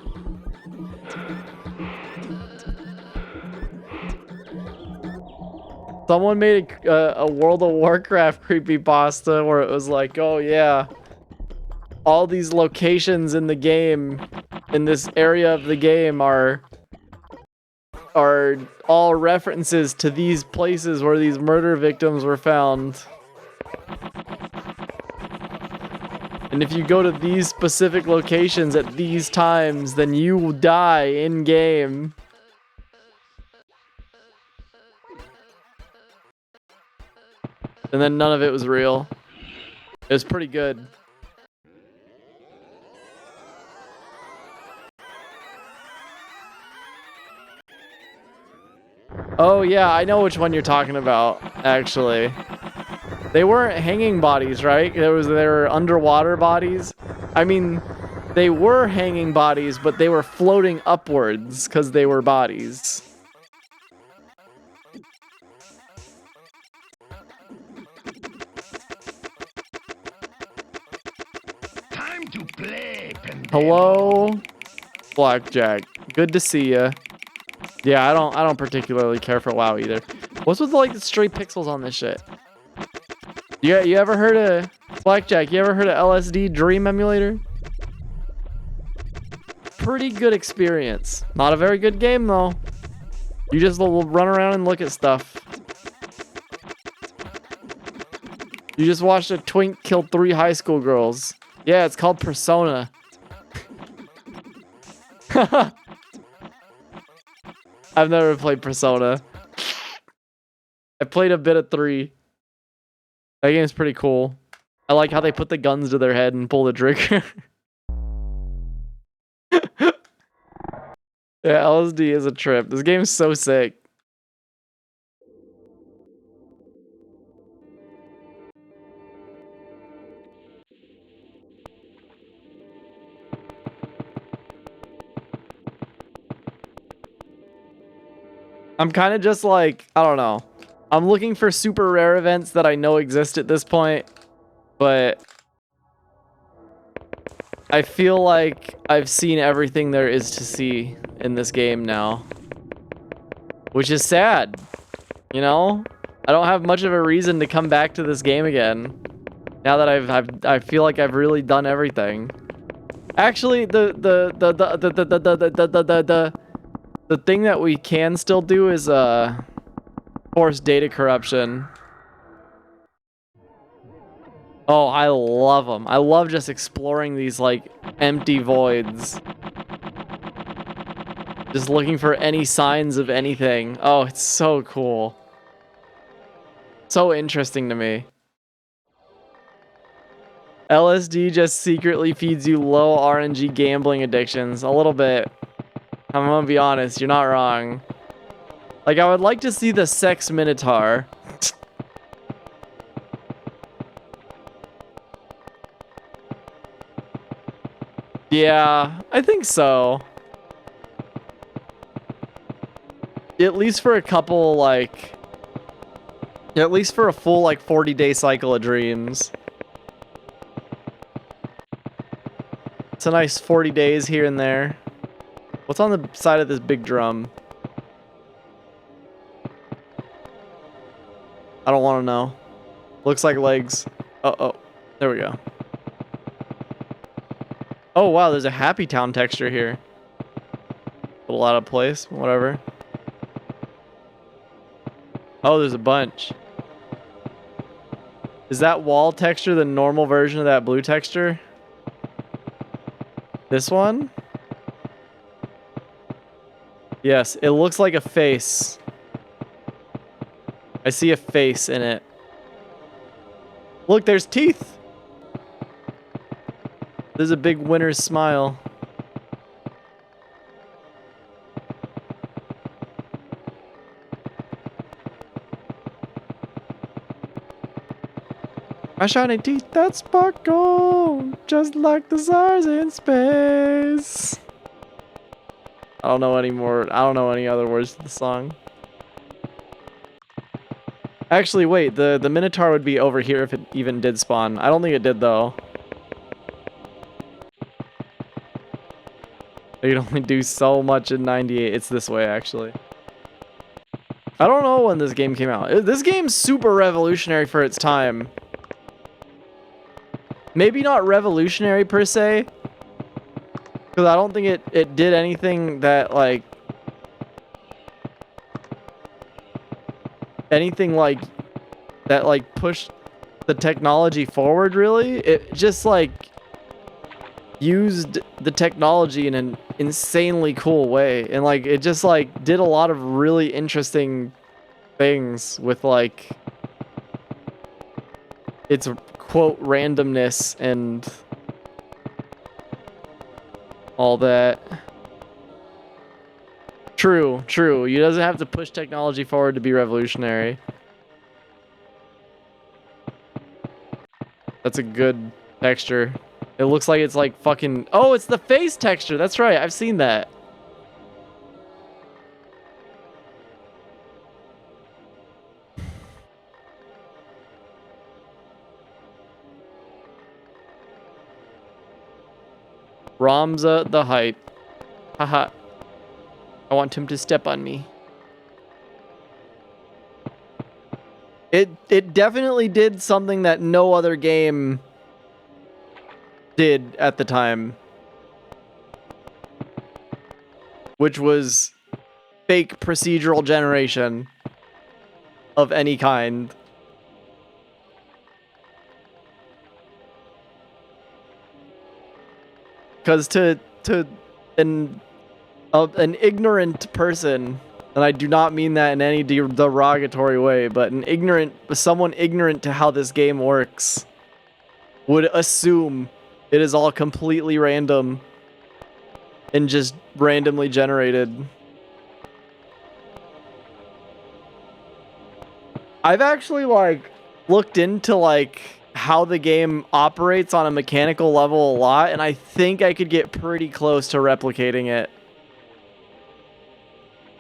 [SPEAKER 1] Someone made a World of Warcraft creepypasta where it was like, oh yeah, all these locations in the game, in this area of the game are all references to these places where these murder victims were found. And if you go to these specific locations at these times, then you will die in game. And then none of it was real. It was pretty good. Oh yeah, I know which one you're talking about, actually. They weren't hanging bodies, right? They were underwater bodies. I mean, they were hanging bodies, but they were floating upwards because they were bodies.
[SPEAKER 2] Time to play, pendejo.
[SPEAKER 1] Hello, Blackjack. Good to see ya. Yeah, I don't particularly care for WoW either. What's with like the stray pixels on this shit? Yeah, you ever heard of Blackjack? You ever heard of LSD Dream Emulator? Pretty good experience. Not a very good game though. You just run around and look at stuff. You just watched a twink kill 3 high school girls. Yeah, it's called Persona. I've never played Persona. I played a bit of 3. That game's pretty cool. I like how they put the guns to their head and pull the trigger. Yeah, LSD is a trip. This game's so sick. I'm kind of just like, I don't know. I'm looking for super rare events that I know exist at this point, but I feel like I've seen everything there is to see in this game now, which is sad, you know? I don't have much of a reason to come back to this game again. Now that I feel like I've really done everything. Actually, the thing that we can still do is force data corruption. Oh, I love them. I love just exploring these like empty voids. Just looking for any signs of anything. Oh, it's so cool. So interesting to me. LSD just secretly feeds you low RNG gambling addictions. A little bit. I'm gonna be honest, you're not wrong. Like, I would like to see the sex minotaur. Yeah, I think so. At least for a couple, like... At least for a full, like, 40-day cycle of dreams. It's a nice 40 days here and there. What's on the side of this big drum? I don't want to know. Looks like legs. Oh, there we go. Oh, wow, there's a Happy Town texture here. A lot of place, whatever. Oh, there's a bunch. Is that wall texture the normal version of that blue texture? This one? Yes, it looks like a face. I see a face in it. Look, there's teeth. There's a big winner's smile. My shiny teeth that sparkle, just like the stars in space. I don't know anymore. I don't know any other words to the song. Actually, wait, the Minotaur would be over here if it even did spawn. I don't think it did, though. You can only do so much in 98. It's this way, actually. I don't know when this game came out. This game's super revolutionary for its time. Maybe not revolutionary per se, because I don't think it did anything that like pushed the technology forward, really. It just like used the technology in an insanely cool way, and like it just like did a lot of really interesting things with like its quote randomness and all that. True. You doesn't have to push technology forward to be revolutionary. That's a good texture. It looks like it's like fucking... Oh, it's the face texture. That's right. I've seen that. Ramza the height. Haha. I want him to step on me. It definitely did something that no other game did at the time, which was fake procedural generation of any kind. Because to an ignorant person, and I do not mean that in any derogatory way, but someone ignorant to how this game works would assume it is all completely random and just randomly generated. I've actually like looked into like how the game operates on a mechanical level a lot, and I think I could get pretty close to replicating it.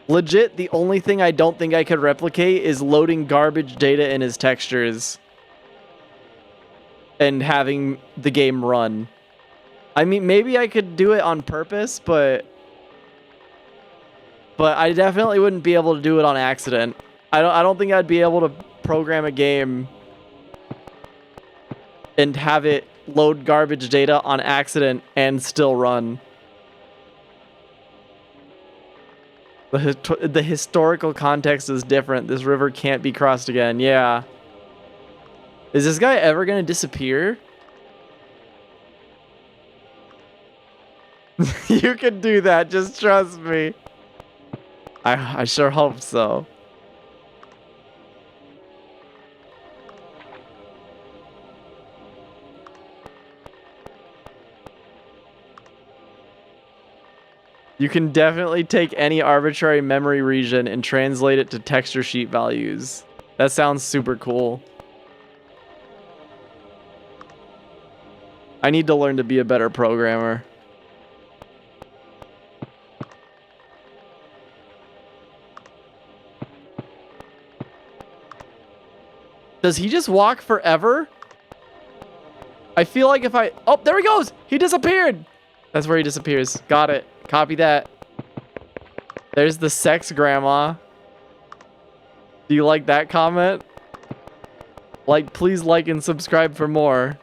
[SPEAKER 1] Legit, the only thing I don't think I could replicate is loading garbage data in his textures and having the game run. I mean, maybe I could do it on purpose, but I definitely wouldn't be able to do it on accident. I don't think I'd be able to program a game and have it load garbage data on accident and still run. The historical context is different. This river can't be crossed again. Yeah. Is this guy ever gonna disappear? You can do that, just trust me. I sure hope so. You can definitely take any arbitrary memory region and translate it to texture sheet values. That sounds super cool. I need to learn to be a better programmer. Does he just walk forever? I feel like if I... Oh, there he goes! He disappeared! That's where he disappears. Got it. Copy that. There's the sex grandma. Do you like that comment? Like, please like and subscribe for more.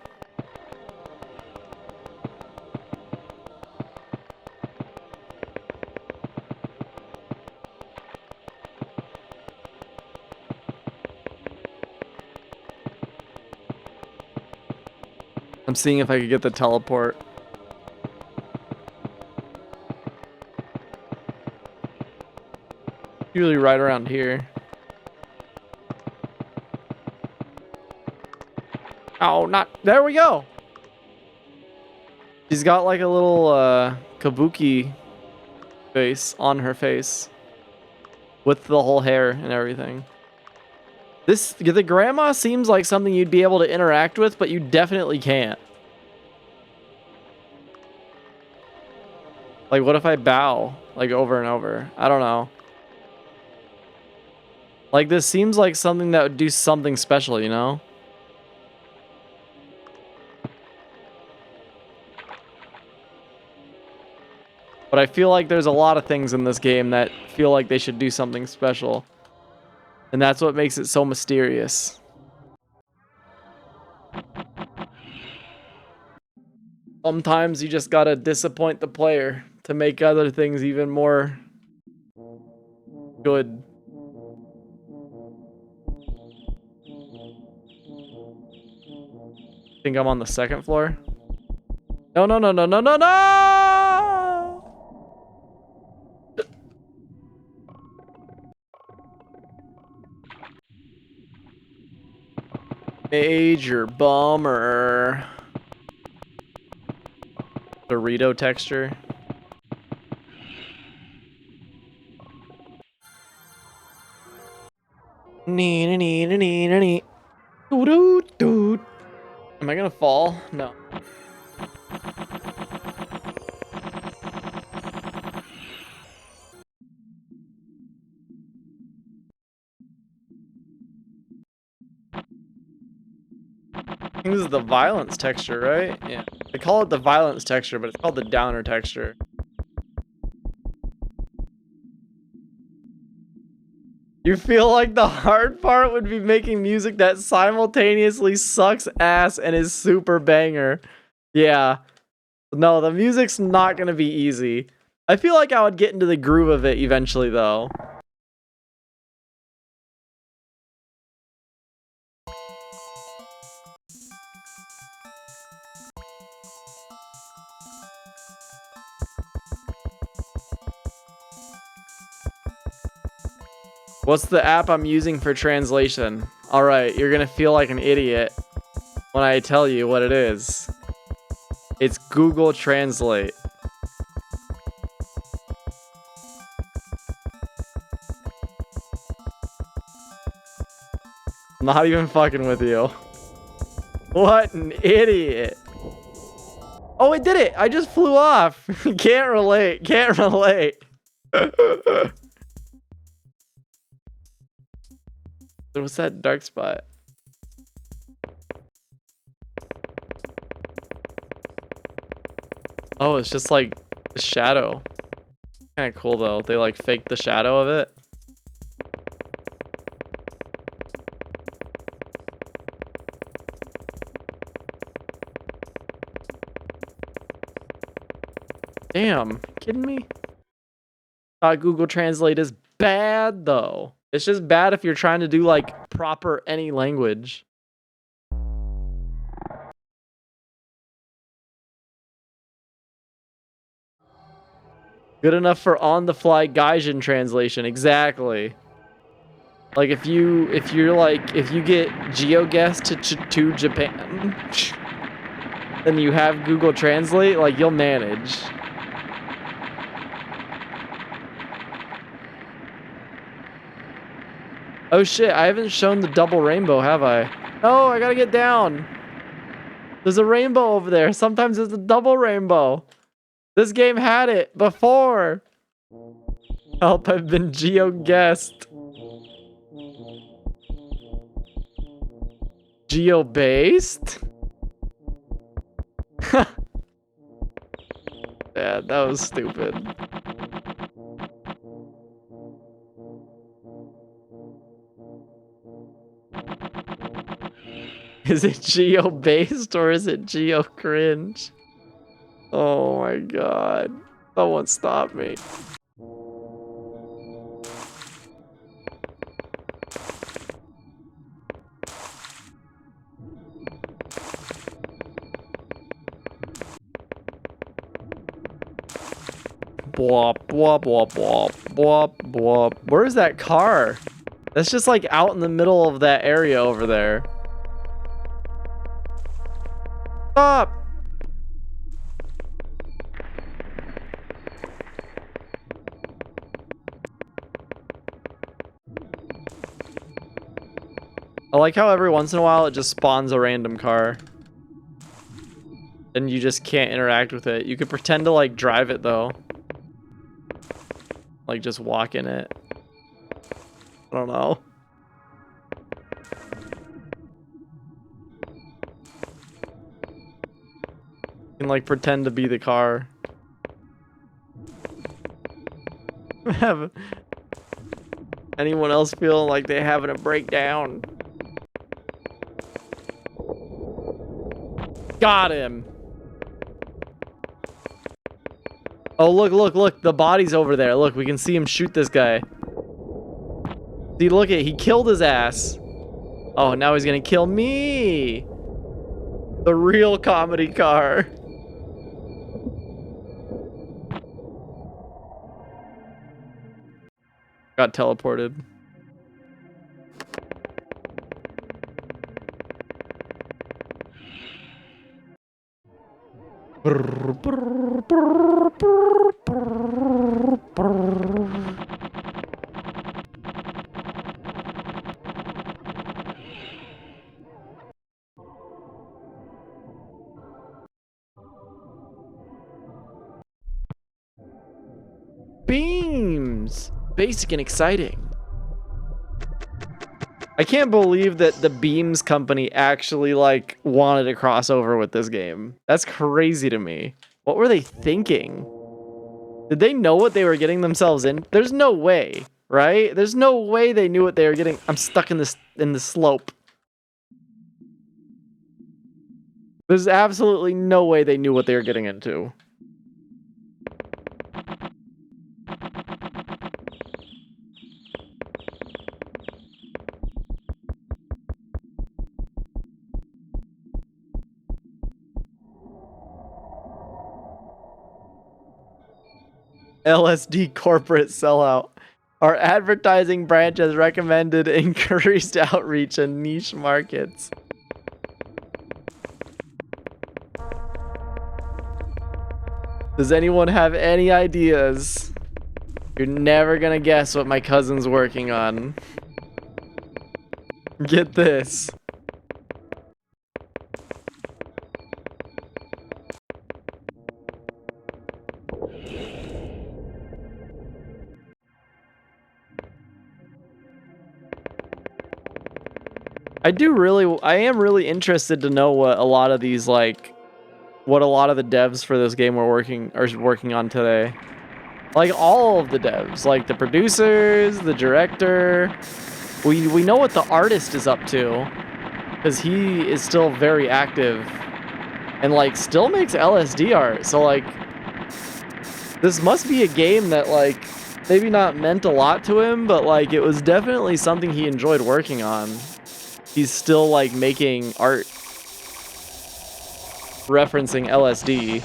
[SPEAKER 1] I'm seeing if I could get the teleport. Usually right around here. Oh, not... There we go! She's got like a little kabuki face on her face. With the whole hair and everything. The grandma seems like something you'd be able to interact with, but you definitely can't. Like, what if I bow? Like, over and over? I don't know. Like, this seems like something that would do something special, you know? But I feel like there's a lot of things in this game that feel like they should do something special. And that's what makes it so mysterious. Sometimes you just gotta disappoint the player to make other things even more good. Think I'm on the second floor? No, no, no, no, no, no, no! Major bummer. Burrito texture. Nee, nee, nee, nee, nee, nee. Doo, doo. Am I gonna fall? No. I think this is the violence texture, right? Yeah. They call it the violence texture, but it's called the downer texture. You feel like the hard part would be making music that simultaneously sucks ass and is super banger. Yeah. No, the music's not gonna be easy. I feel like I would get into the groove of it eventually, though. What's the app I'm using for translation? Alright, you're gonna feel like an idiot when I tell you what it is. It's Google Translate. Not even fucking with you. What an idiot. Oh, it did it! I just flew off! Can't relate, can't relate. What's that dark spot? Oh, it's just like a shadow. Kind of cool though. They like faked the shadow of it. Damn, kidding me? Google Translate is bad though. It's just bad if you're trying to do like proper any language. Good enough for on-the-fly Gaijin translation, exactly. Like if you get GeoGuessr to Japan, then you have Google Translate, like you'll manage. Oh shit, I haven't shown the double rainbow, have I? No, I gotta get down. There's a rainbow over there. Sometimes there's a double rainbow. This game had it before. Help, I've been geo-guessed. Geo-based? Yeah, that was stupid. Is it geo-based or is it geo-cringe? Oh my god. Someone stop me. Bwop, bwop, bwop, bwop, bwop, bwop. Where's that car? That's just like out in the middle of that area over there. Stop! I like how every once in a while it just spawns a random car. And you just can't interact with it. You could pretend to like drive it though. Like just walk in it. I don't know. You can like pretend to be the car. Have anyone else feel like they're having a breakdown? Got him. Oh, look, look, look. The body's over there. Look, we can see him shoot this guy. See, look at, he killed his ass. Oh, now he's gonna kill me. The real comedy car. Got teleported. Beams! Basic and exciting. I can't believe that the Beams company actually like wanted to cross over with this game. That's crazy to me. What were they thinking? Did they know what they were getting themselves in? There's no way, right? There's no way they knew what they were getting. I'm stuck in the slope. There's absolutely no way they knew what they were getting into. LSD corporate sellout. Our advertising branch has recommended increased outreach in niche markets. Does anyone have any ideas? You're never gonna guess what my cousin's working on. Get this. I am really interested to know what a lot of these what a lot of the devs for this game are working on today. Like all of the devs, like the producers, the director. We know what the artist is up to, because he is still very active and like still makes LSD art. So like This must be a game that, like, maybe not meant a lot to him, but, like, it was definitely something he enjoyed working on. He's still, like, making art referencing LSD.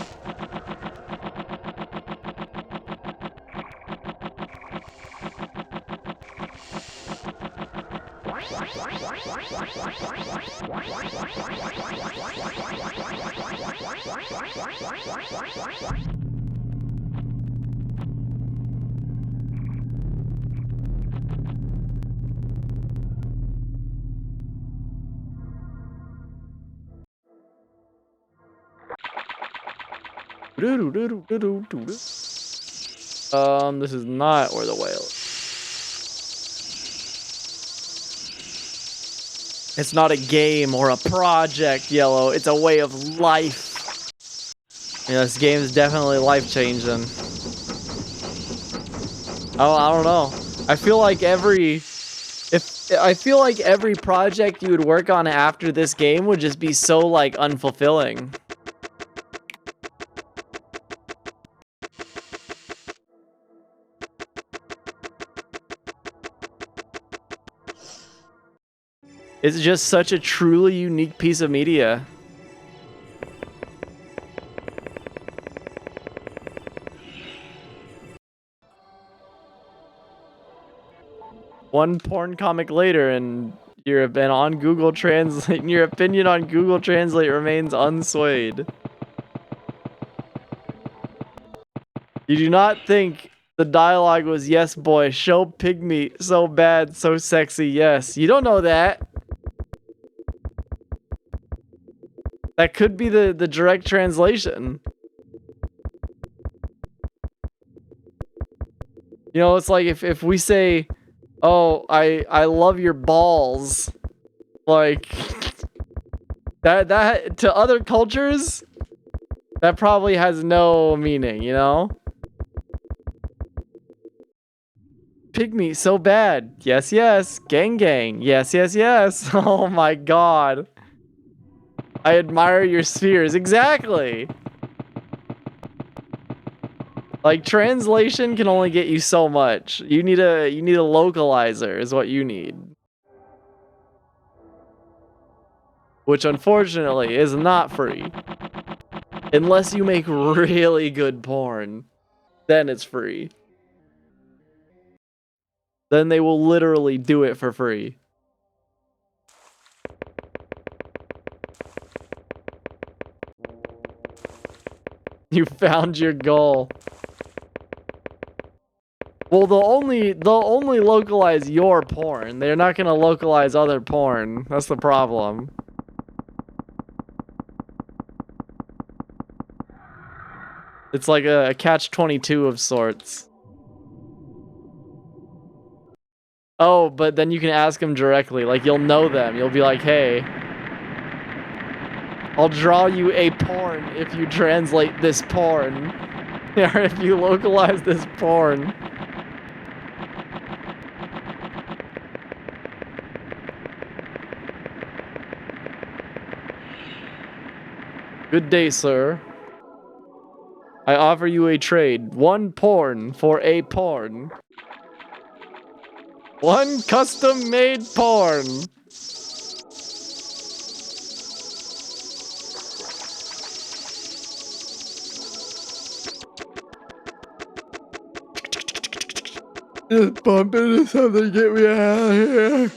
[SPEAKER 1] This is not where the whale is. It's not a game or a project, Yellow. It's a way of life. Yeah, this game is definitely life-changing. Oh, I don't know. I feel like every project you would work on after this game would just be so, like, unfulfilling. It's just such a truly unique piece of media. One porn comic later, and your opinion on Google Translate remains unswayed. You do not think the dialogue was, "Yes, boy, show pygmy, so bad, so sexy, yes." You don't know that. That could be the direct translation. You know, it's like if we say, "Oh, I love your balls," like that to other cultures, that probably has no meaning, you know? Pygmy, so bad. Yes, yes. Gang, gang. Yes, yes, yes. Oh my god. I admire your spheres. Exactly. Like, translation can only get you so much. You need a localizer is what you need. Which unfortunately is not free. Unless you make really good porn. Then it's free. Then they will literally do it for free. You found your goal. Well, they'll only localize your porn. They're not gonna localize other porn. That's the problem. It's like a catch-22 of sorts. Oh, but then you can ask them directly. Like, you'll know them. You'll be like, "Hey, I'll draw you a porn if you translate this porn." Or if you localize this porn. Good day, sir. I offer you a trade. 1 porn for a porn. 1 custom-made porn. Just bump into something, get me out of here.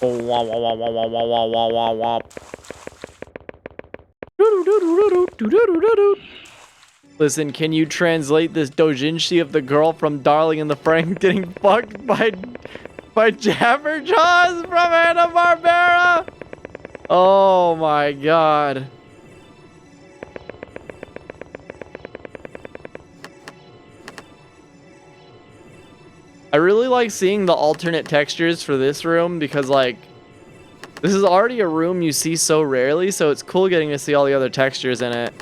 [SPEAKER 1] Oh, wah, wah, wah, wah, wah, wah, wah, wah, wah. Listen, can you translate this doujinshi of the girl from Darling in the Franxx getting fucked by Jabberjaws from Hanna-Barbera? Oh my god. I really like seeing the alternate textures for this room because, like, This is already a room you see so rarely, so it's cool getting to see all the other textures in it.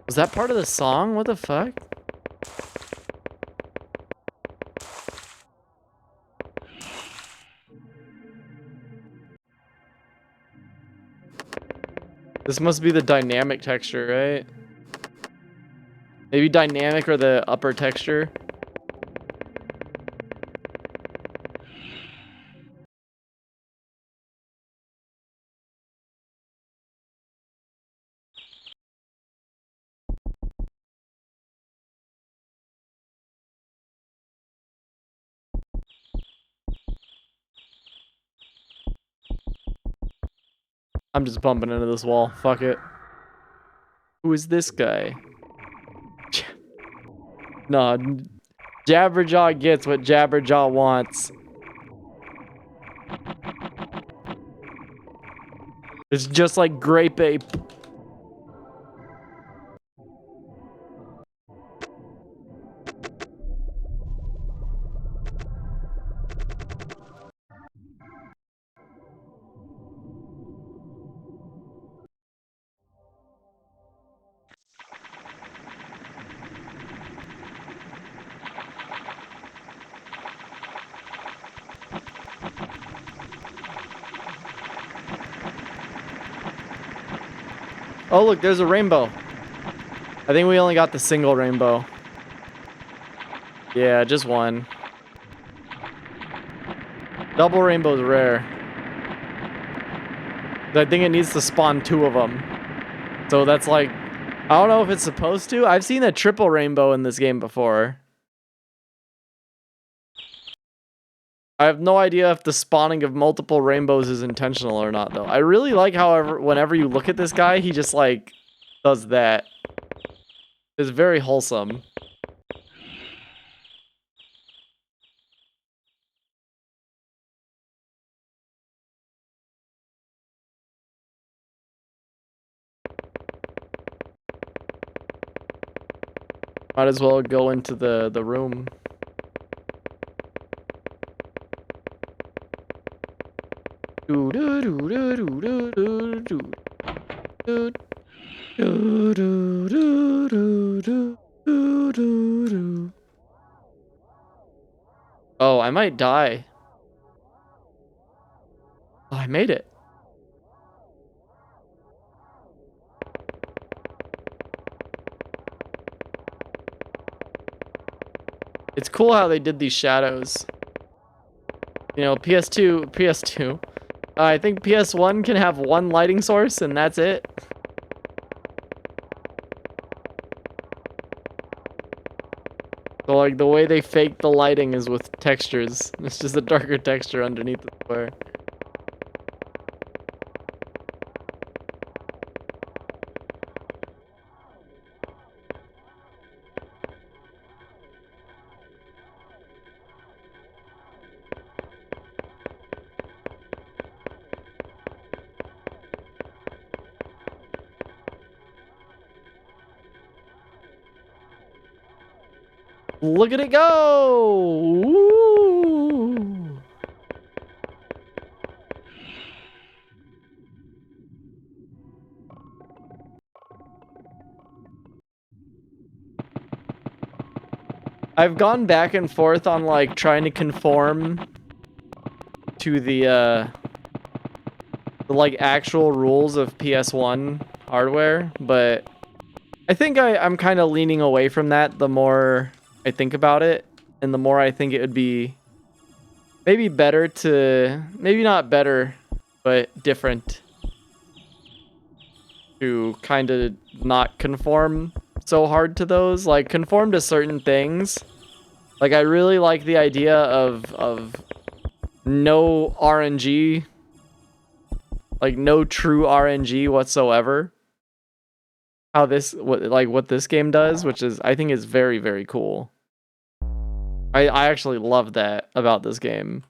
[SPEAKER 1] Was that part of the song? What the fuck? This must be the dynamic texture, right? Maybe dynamic or the upper texture. I'm just bumping into this wall. Fuck it. Who is this guy? Nah, Jabberjaw gets what Jabberjaw wants. It's just like Grape Ape. Oh, look, there's a rainbow. I think we only got the single rainbow. Yeah, just one. Double rainbow's rare. I think it needs to spawn 2 of them. So that's like, I don't know if it's supposed to. I've seen a triple rainbow in this game before. I have no idea if the spawning of multiple rainbows is intentional or not, though. I really like, however, whenever you look at this guy, he just, like, does that. It's very wholesome. Might as well go into the room. Oh, I might die. Oh, I made it. It's cool how they did these shadows. You know, PS2. I think PS1 can have 1 lighting source and that's it. So like the way they fake the lighting is with textures. It's just a darker texture underneath the square. Look at it go! Woo! I've gone back and forth on like trying to conform to the like actual rules of PS1 hardware, but I think I'm kind of leaning away from that the more I think about it, and the more I think it would be maybe better to, maybe not better, but different to kind of not conform so hard to those. Like, conform to certain things. Like, I really like the idea of no RNG, like no true RNG whatsoever. how this what this game does, which is I think is very, very cool. I actually love that about this game.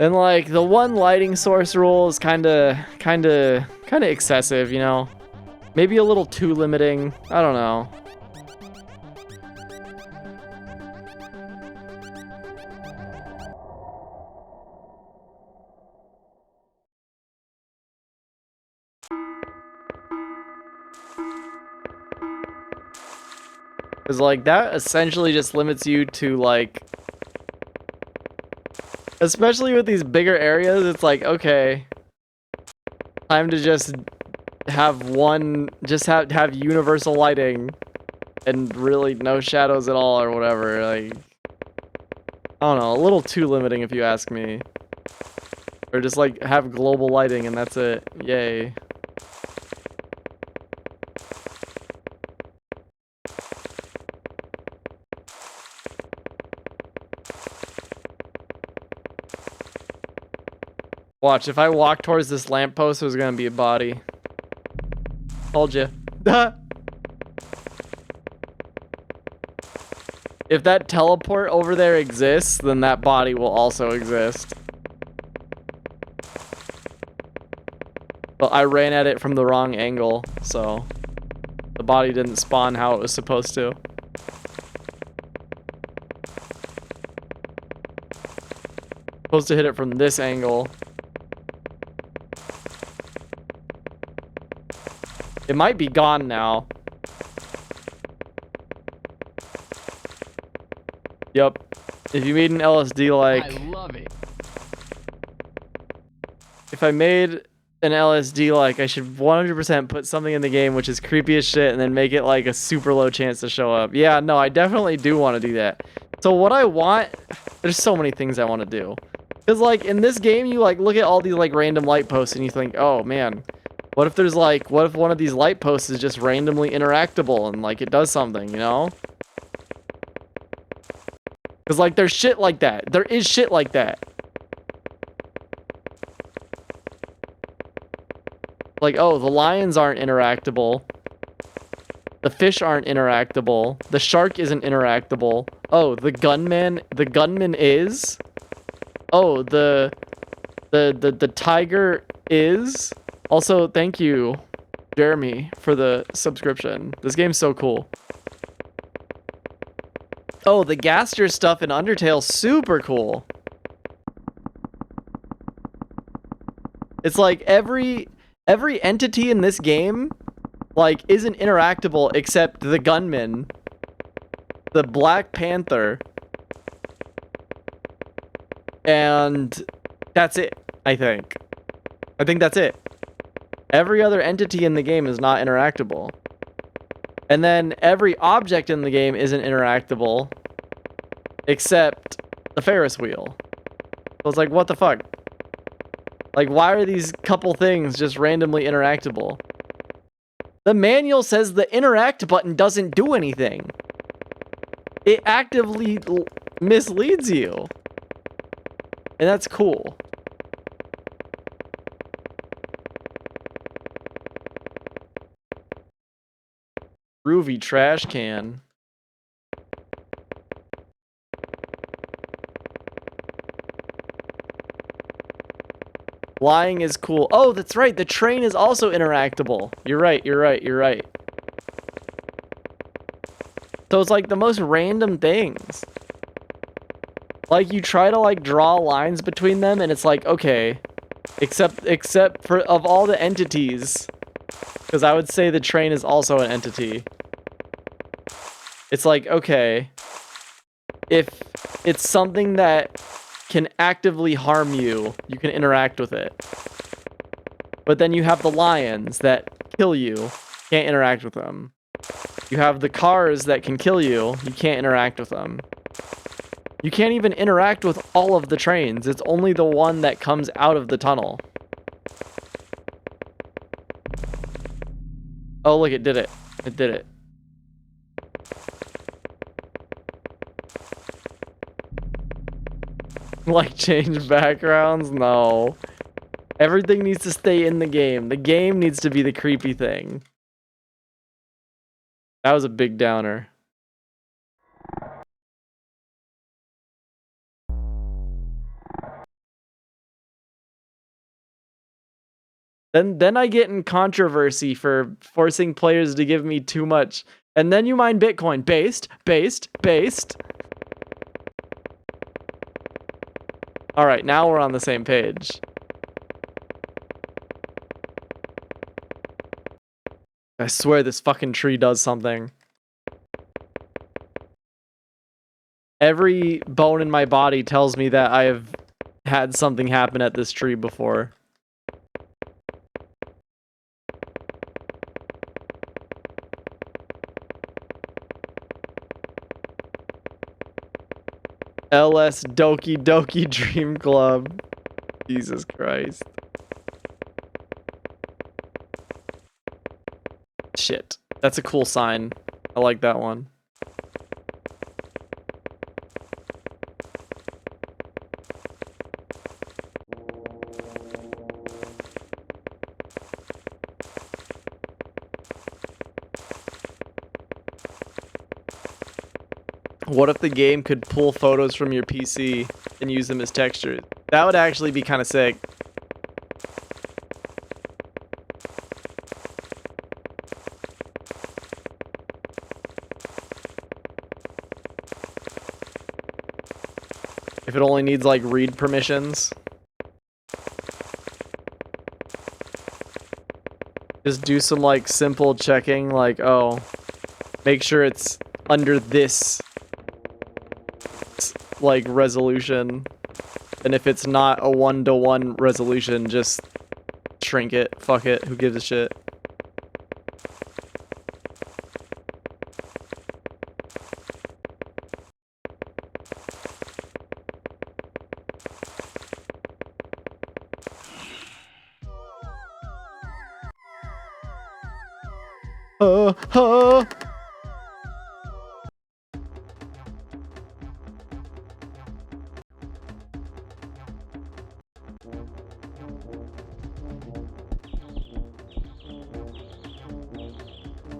[SPEAKER 1] And like the one lighting source rule is kind of excessive, you know? Maybe a little too limiting. I don't know. Cuz like that essentially just limits you to like, especially with these bigger areas, it's like, okay, time to just have one, just have universal lighting and really no shadows at all or whatever. Like, I don't know, a little too limiting if you ask me. Or just like have global lighting and that's it. Yay. Watch, if I walk towards this lamppost, there's gonna be a body. Told you. If that teleport over there exists, then that body will also exist. But I ran at it from the wrong angle, so the body didn't spawn how it was supposed to. Supposed to hit it from this angle. It might be gone now. Yep. If you made an LSD like...
[SPEAKER 2] I love it.
[SPEAKER 1] If I made an LSD like, I should 100% put something in the game which is creepy as shit and then make it like a super low chance to show up. Yeah, no, I definitely do want to do that. So what I want... There's so many things I want to do. Because like in this game, you like look at all these like random light posts and you think, oh man... What if there's like, what if one of these light posts is just randomly interactable and like it does something, you know? Because like there's shit like that. There is shit like that. Like, oh, the lions aren't interactable. The fish aren't interactable. The shark isn't interactable. Oh, the gunman is. Oh, the tiger is. Also, thank you, Jeremy, for the subscription. This game's so cool. Oh, the Gaster stuff in Undertale's super cool. It's like every entity in this game, like, isn't interactable except the gunman, the Black Panther, and that's it, I think. I think that's it. Every other entity in the game is not interactable. And then every object in the game isn't interactable except the Ferris wheel. So it's like, what the fuck? Like, why are these couple things just randomly interactable? The manual says the interact button doesn't do anything. It actively misleads you. And that's cool. Groovy trash can. Flying is cool. Oh, that's right. The train is also interactable. You're right. You're right. You're right. So it's like the most random things. Like you try to like draw lines between them and it's like, okay, except for of all the entities, because I would say the train is also an entity. It's like, okay, if it's something that can actively harm you, you can interact with it. But then you have the lions that kill you. Can't interact with them. You have the cars that can kill you. You can't interact with them. You can't even interact with all of the trains. It's only the one that comes out of the tunnel. Oh, look, it did it. It did it. Like, change backgrounds? No. Everything needs to stay in the game. The game needs to be the creepy thing. That was a big downer. Then I get in controversy for forcing players to give me too much. And then you mine Bitcoin. Based. Alright, now we're on the same page. I swear this fucking tree does something. Every bone in my body tells me that I have had something happen at this tree before. LS Doki Doki Dream Club. Jesus Christ. Shit. That's a cool sign. I like that one. What if the game could pull photos from your PC and use them as textures? That would actually be kind of sick. If it only needs, like, read permissions. Just do some, like, simple checking, like, oh, make sure it's under this, like, resolution. And if it's not a 1-to-1 resolution, just shrink it. Fuck it. Who gives a shit?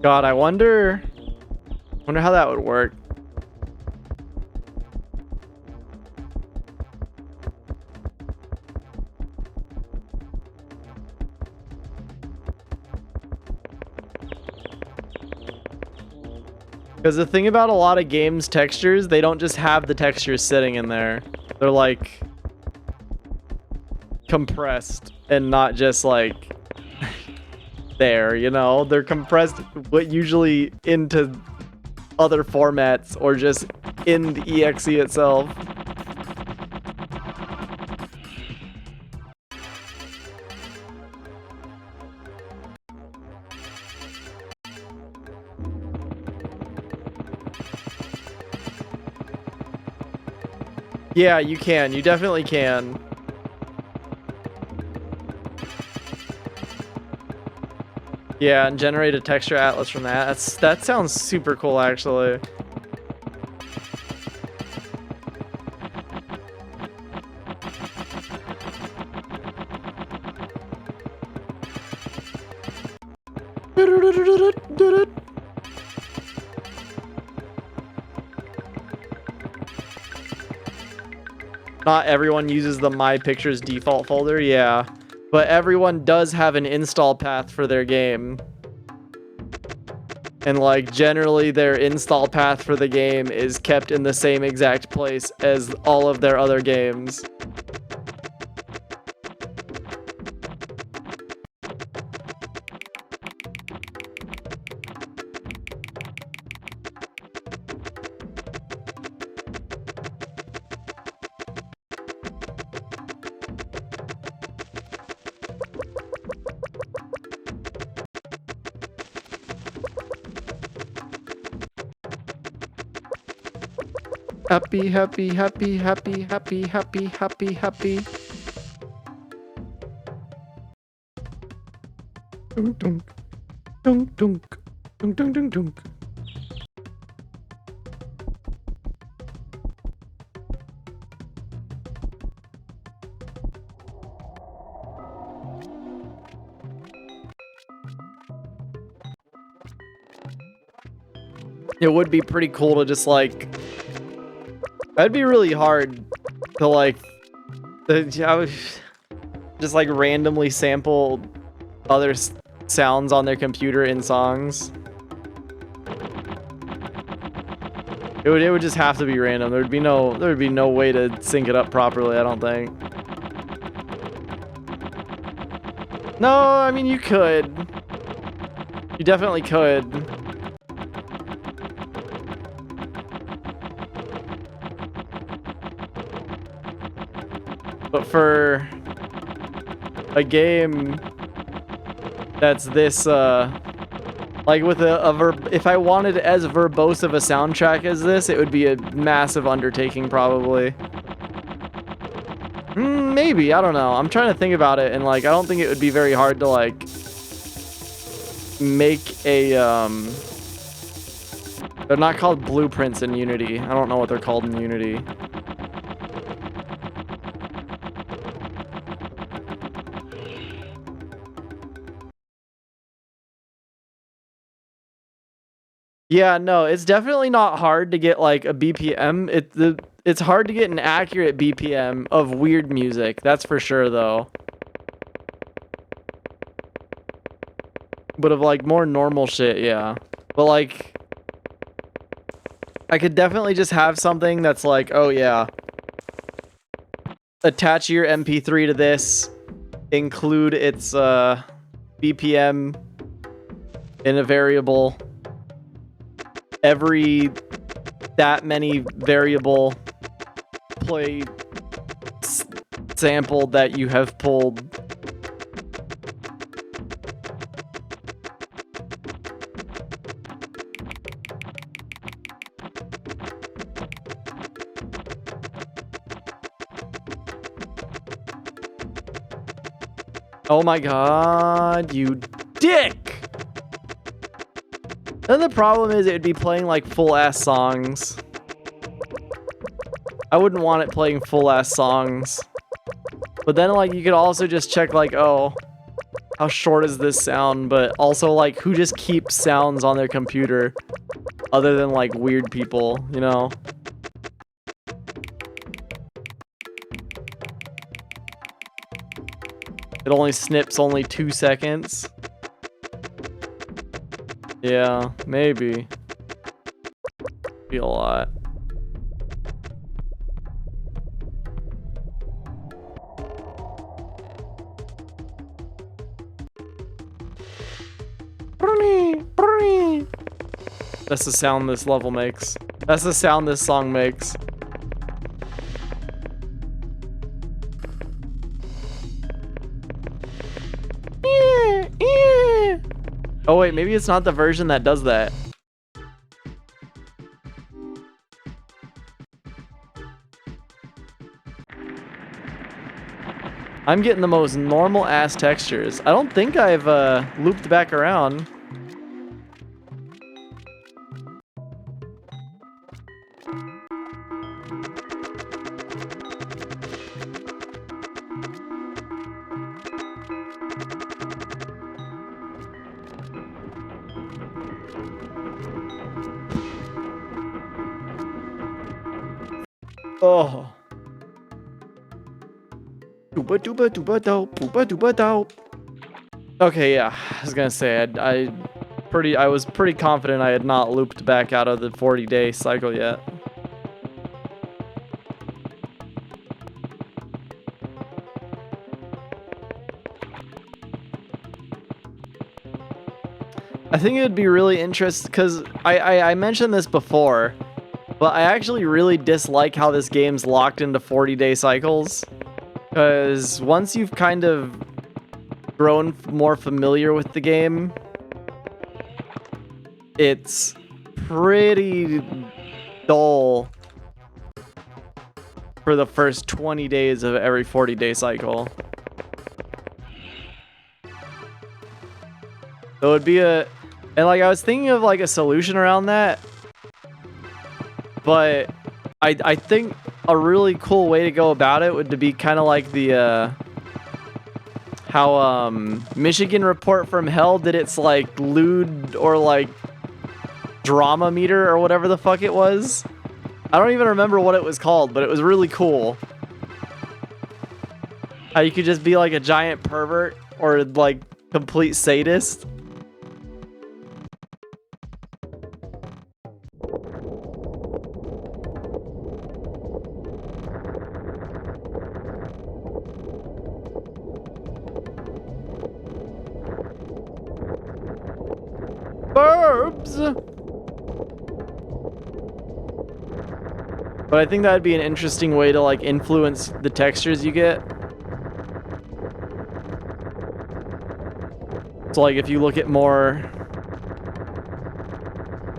[SPEAKER 1] God, I wonder how that would work. Because the thing about a lot of games textures, they don't just have the textures sitting in there. They're like compressed and not just like there, you know? They're compressed but usually into other formats or just in the exe itself. Yeah, you can. You definitely can. Yeah, and generate a texture atlas from that. That sounds super cool, actually. Not everyone uses the My Pictures default folder, yeah. But everyone does have an install path for their game. And like generally their install path for the game is kept in the same exact place as all of their other games. Happy, happy, happy, happy, happy, happy, happy, happy. Dunk, dunk, dunk, dunk, dunk, dunk, dunk, dunk. It would be pretty cool to just like. That'd be really hard to like. Just like randomly sample other sounds on their computer in songs. It would just have to be random. There would be no way to sync it up properly, I don't think. No, I mean you could. You definitely could. But for a game that's this like with if I wanted as verbose of a soundtrack as this, it would be a massive undertaking probably. Maybe, I don't know. I'm trying to think about it, and like I don't think it would be very hard to like make a they're not called blueprints in Unity. I don't know what they're called in Unity. Yeah, no, it's definitely not hard to get like a BPM. It's hard to get an accurate BPM of weird music. That's for sure, though. But of like more normal shit, yeah. But like, I could definitely just have something that's like, oh yeah, attach your MP3 to this, include its BPM in a variable. Every that many variable play sample that you have pulled. Oh my god, you dick! Then the problem is it'd be playing like full-ass songs. I wouldn't want it playing full-ass songs. But then like you could also just check like, oh, how short is this sound? But also like who just keeps sounds on their computer other than like weird people, you know? It only snips only 2 seconds. Yeah, maybe. Be a lot. That's the sound this level makes. That's the sound this song makes. Oh wait, maybe it's not the version that does that. I'm getting the most normal ass textures. I don't think I've looped back around. Oh. Dooba dooba dooba dope, dooba dooba dope. Okay, yeah. I was gonna say I was pretty confident I had not looped back out of the 40-day cycle yet. I think it would be really interesting because I mentioned this before, but I actually really dislike how this game's locked into 40-day cycles. Because once you've kind of grown more familiar with the game, it's pretty dull for the first 20 days of every 40-day cycle. So it would be and like I was thinking of like a solution around that, but I think a really cool way to go about it would be kind of like the how Michigan Report from Hell did its like lewd or like drama meter or whatever the fuck it was. I don't even remember what it was called, but it was really cool. How you could just be like a giant pervert or like complete sadist. Burbs! But I think that'd be an interesting way to like influence the textures you get. So like if you look at more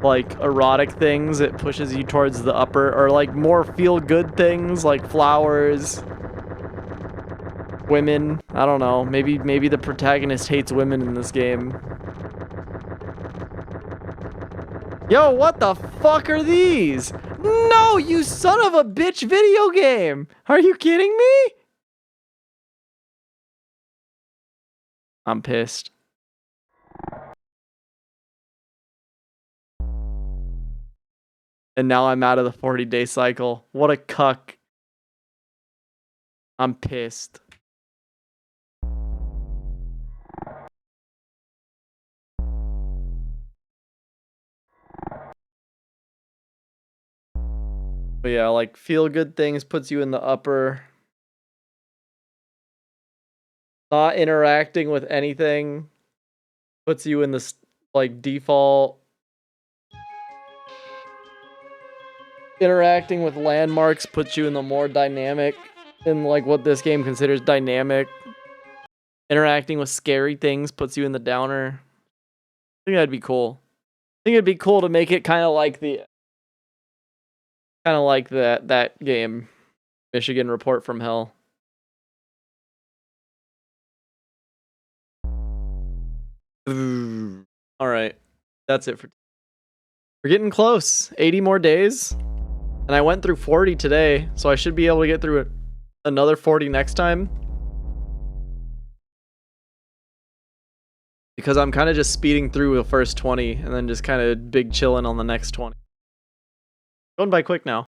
[SPEAKER 1] like erotic things, it pushes you towards the upper, or like more feel-good things like flowers, women. I don't know. Maybe the protagonist hates women in this game. Yo, what the fuck are these? No, you son of a bitch video game! Are you kidding me? I'm pissed. And now I'm out of the 40-day cycle. What a cuck. I'm pissed. But yeah, like feel good things puts you in the upper. Not interacting with anything puts you in the like default. Interacting with landmarks puts you in the more dynamic, in like what this game considers dynamic. Interacting with scary things puts you in the downer. I think that'd be cool. I think it'd be cool to make it kind of like that game, Michigan Report from Hell. All right, that's it for. We're getting close. 80 more days, and I went through 40 today, so I should be able to get through another 40 next time. Because I'm kind of just speeding through the first 20 and then just kind of big chilling on the next 20. Going by quick now.